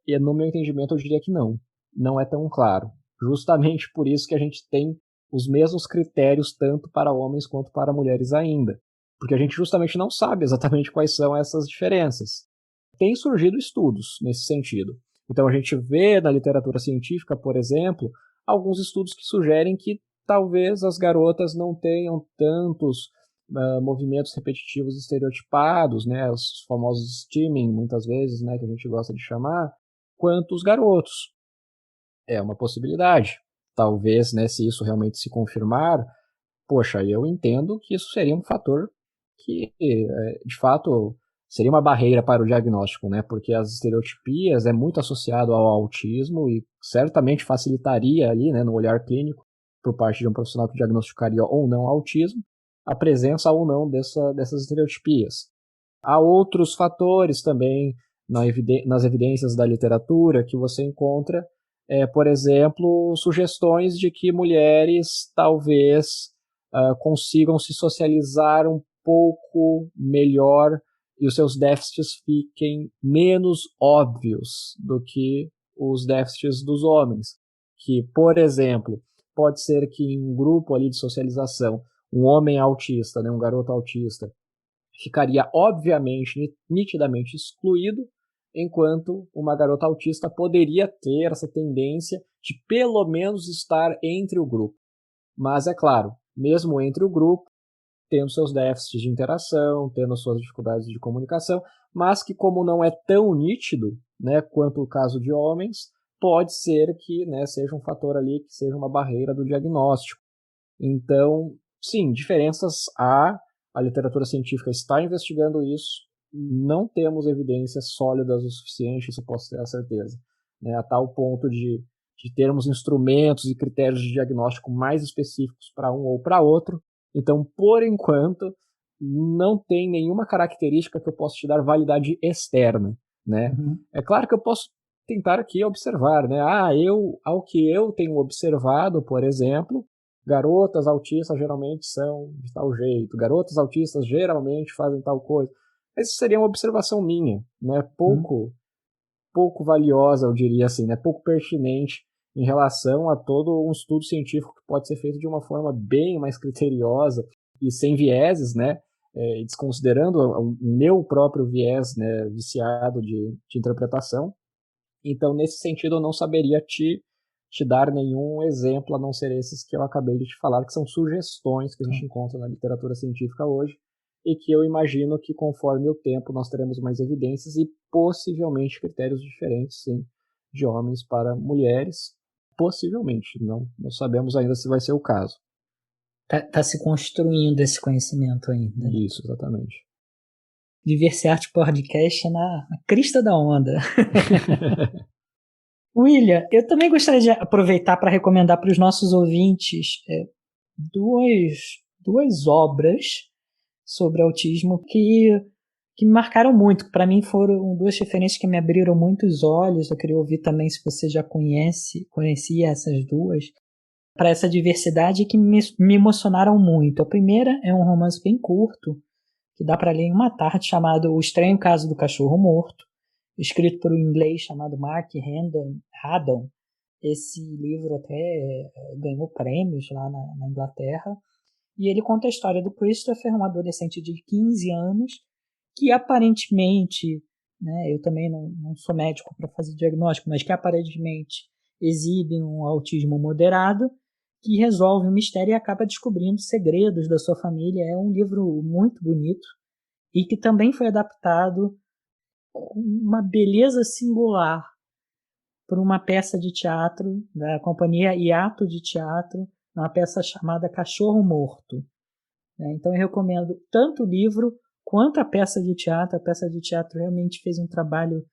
e no meu entendimento eu diria que não é tão claro. Justamente por isso que a gente tem os mesmos critérios tanto para homens quanto para mulheres ainda. Porque a gente justamente não sabe exatamente quais são essas diferenças. Tem surgido estudos nesse sentido. Então a gente vê na literatura científica, por exemplo, alguns estudos que sugerem que talvez as garotas não tenham tantos movimentos repetitivos estereotipados, né, os famosos stimming, muitas vezes, né, que a gente gosta de chamar, quanto os garotos. É uma possibilidade. Talvez, né, se isso realmente se confirmar, poxa, eu entendo que isso seria um fator que, de fato, seria uma barreira para o diagnóstico, né? Porque as estereotipias é muito associado ao autismo e certamente facilitaria ali, né, no olhar clínico, por parte de um profissional que diagnosticaria ou não autismo, a presença ou não dessas estereotipias. Há outros fatores também nas evidências da literatura que você encontra, por exemplo, sugestões de que mulheres talvez consigam se socializar um pouco melhor e os seus déficits fiquem menos óbvios do que os déficits dos homens. Que, por exemplo, pode ser que em um grupo ali de socialização, um homem autista, né, um garoto autista, ficaria obviamente, nitidamente excluído, enquanto uma garota autista poderia ter essa tendência de pelo menos estar entre o grupo. Mas é claro, mesmo entre o grupo, tendo seus déficits de interação, tendo suas dificuldades de comunicação, mas que como não é tão nítido, né, quanto o caso de homens, pode ser que, né, seja um fator ali, que seja uma barreira do diagnóstico. Então, sim, diferenças há, a literatura científica está investigando isso, não temos evidências sólidas o suficiente, isso posso ter a certeza, né, a tal ponto de termos instrumentos e critérios de diagnóstico mais específicos para um ou para outro. Então, por enquanto, não tem nenhuma característica que eu possa te dar validade externa, né? Uhum. É claro que eu posso tentar aqui observar, né? Ao que eu tenho observado, por exemplo, garotas autistas geralmente são de tal jeito, garotas autistas geralmente fazem tal coisa. Isso seria uma observação minha, né? Pouco valiosa, eu diria assim, né? Pouco pertinente em relação a todo um estudo científico que pode ser feito de uma forma bem mais criteriosa e sem vieses, né? Desconsiderando o meu próprio viés, né, viciado de interpretação. Então, nesse sentido, eu não saberia te dar nenhum exemplo, a não ser esses que eu acabei de te falar, que são sugestões que a gente encontra na literatura científica hoje, e que eu imagino que conforme o tempo nós teremos mais evidências e possivelmente critérios diferentes, sim, de homens para mulheres. Possivelmente, não sabemos ainda se vai ser o caso. Tá se construindo esse conhecimento ainda. Né? Isso, exatamente. Diversarte Podcast na crista da onda. William, eu também gostaria de aproveitar para recomendar para os nossos ouvintes duas obras sobre autismo que me marcaram muito. Para mim foram duas referências que me abriram muitos olhos. Eu queria ouvir também se você já conhecia essas duas, para essa diversidade que me emocionaram muito. A primeira é um romance bem curto, que dá para ler em uma tarde, chamado O Estranho Caso do Cachorro Morto, escrito por um inglês chamado Mark Haddon. Esse livro até ganhou prêmios lá na Inglaterra. E ele conta a história do Christopher, um adolescente de 15 anos, que aparentemente, né, eu também não sou médico para fazer diagnóstico, mas que aparentemente exibe um autismo moderado, que resolve o mistério e acaba descobrindo segredos da sua família. É um livro muito bonito e que também foi adaptado com uma beleza singular por uma peça de teatro da companhia Hiato de Teatro, uma peça chamada Cachorro Morto. Então eu recomendo tanto o livro quanto a peça de teatro. A peça de teatro realmente fez um trabalho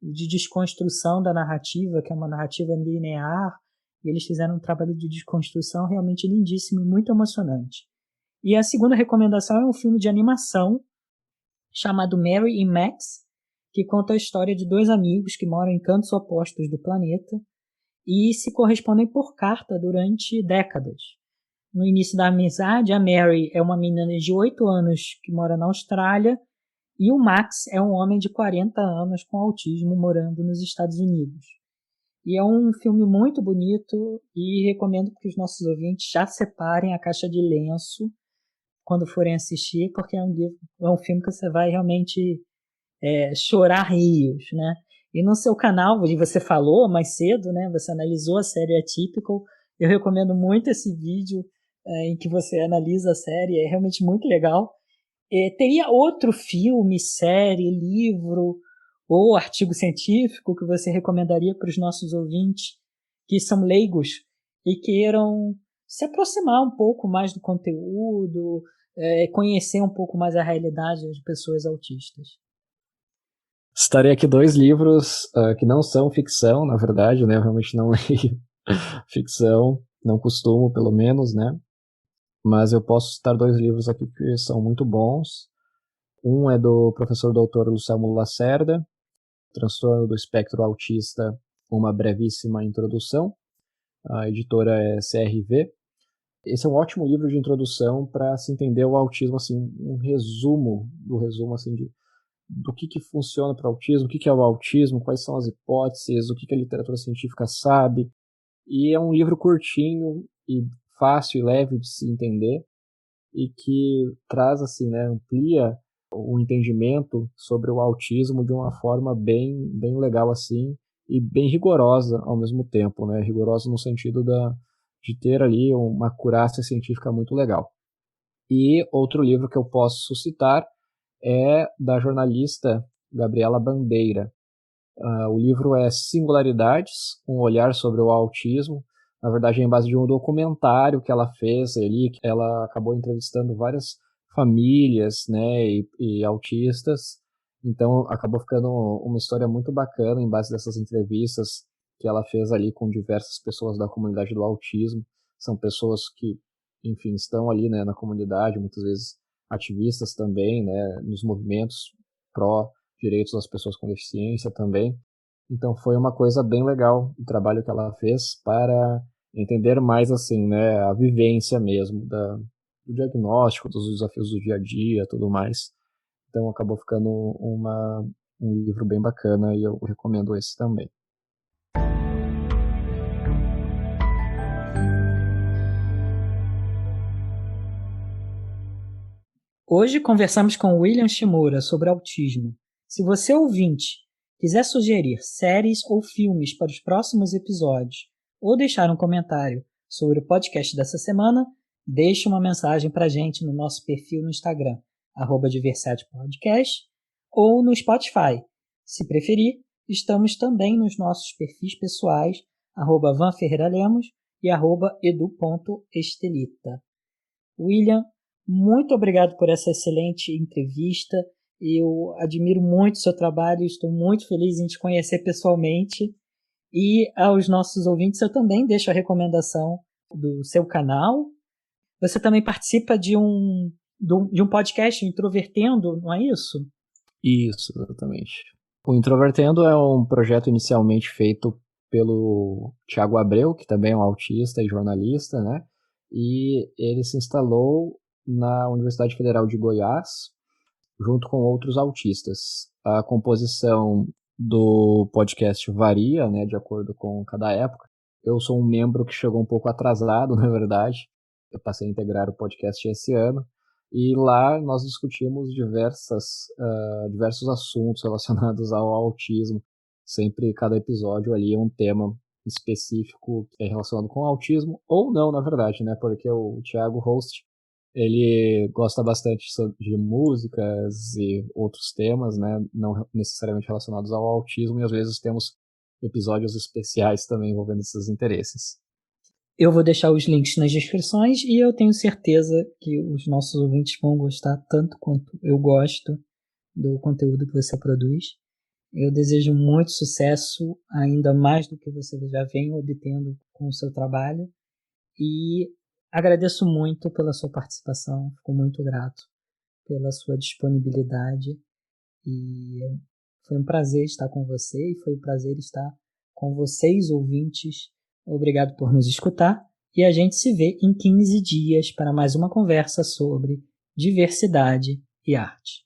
de desconstrução da narrativa, que é uma narrativa linear, e eles fizeram um trabalho de desconstrução realmente lindíssimo e muito emocionante. E a segunda recomendação é um filme de animação chamado Mary e Max, que conta a história de dois amigos que moram em cantos opostos do planeta e se correspondem por carta durante décadas. No início da amizade, a Mary é uma menina de 8 anos que mora na Austrália e o Max é um homem de 40 anos com autismo morando nos Estados Unidos. E é um filme muito bonito e recomendo que os nossos ouvintes já separem a caixa de lenço quando forem assistir, porque é um filme que você vai realmente chorar rios, né? E no seu canal, você falou mais cedo, né? Você analisou a série Atypical. Eu recomendo muito esse vídeo em que você analisa a série, é realmente muito legal. Teria outro filme, série, livro ou artigo científico que você recomendaria para os nossos ouvintes que são leigos e queiram se aproximar um pouco mais do conteúdo, conhecer um pouco mais a realidade de pessoas autistas. Citarei aqui 2 livros que não são ficção, na verdade, né? Eu realmente não leio ficção, não costumo, pelo menos, né? Mas eu posso citar 2 livros aqui que são muito bons. Um é do professor doutor Luciano Lacerda, Transtorno do Espectro Autista, uma brevíssima introdução. A editora é CRV. Esse é um ótimo livro de introdução para se entender o autismo, assim, um resumo assim, do que funciona para o autismo, o que é o autismo, quais são as hipóteses, o que a literatura científica sabe. E é um livro curtinho e fácil e leve de se entender e que traz, assim, né, amplia o entendimento sobre o autismo de uma forma bem legal, assim, e bem rigorosa ao mesmo tempo, né? Rigorosa no sentido de ter ali uma acurácia científica muito legal. E outro livro que eu posso citar é da jornalista Gabriela Bandeira. O livro é Singularidades, um olhar sobre o autismo. Na verdade, é em base de um documentário que ela fez ali, que ela acabou entrevistando várias famílias, né, e autistas. Então, acabou ficando uma história muito bacana em base dessas entrevistas que ela fez ali com diversas pessoas da comunidade do autismo. São pessoas que, enfim, estão ali, né, na comunidade, muitas vezes ativistas também, né, nos movimentos pró direitos das pessoas com deficiência também. Então foi uma coisa bem legal o trabalho que ela fez para entender mais assim, né, a vivência mesmo do diagnóstico, dos desafios do dia a dia, tudo mais. Então acabou ficando um livro bem bacana e eu recomendo esse também. Hoje conversamos com William Shimura sobre autismo. Se você, ouvinte, quiser sugerir séries ou filmes para os próximos episódios ou deixar um comentário sobre o podcast dessa semana, deixe uma mensagem para a gente no nosso perfil no Instagram, @diversidadepodcast, ou no Spotify. Se preferir, estamos também nos nossos perfis pessoais, @vanferreiralemos e @edu.estelita. William, muito obrigado por essa excelente entrevista. Eu admiro muito o seu trabalho e estou muito feliz em te conhecer pessoalmente. E aos nossos ouvintes, eu também deixo a recomendação do seu canal. Você também participa de um podcast, Introvertendo, não é isso? Isso, exatamente. O Introvertendo é um projeto inicialmente feito pelo Thiago Abreu, que também é um autista e jornalista, né? E ele se instalou na Universidade Federal de Goiás, junto com outros autistas. A composição do podcast varia, né, de acordo com cada época. Eu sou um membro que chegou um pouco atrasado, na verdade. Eu passei a integrar o podcast esse ano. E lá nós discutimos diversos assuntos relacionados ao autismo. Sempre, cada episódio ali é um tema específico que é relacionado com autismo, ou não, na verdade, né? Porque o Thiago, host, ele gosta bastante de músicas e outros temas, né? Não necessariamente relacionados ao autismo, e às vezes temos episódios especiais também envolvendo esses interesses. Eu vou deixar os links nas descrições e eu tenho certeza que os nossos ouvintes vão gostar tanto quanto eu gosto do conteúdo que você produz. Eu desejo muito sucesso, ainda mais do que você já vem obtendo com o seu trabalho, e agradeço muito pela sua participação, fico muito grato pela sua disponibilidade, e foi um prazer estar com você e foi um prazer estar com vocês, ouvintes. Obrigado por nos escutar e a gente se vê em 15 dias para mais uma conversa sobre diversidade e arte.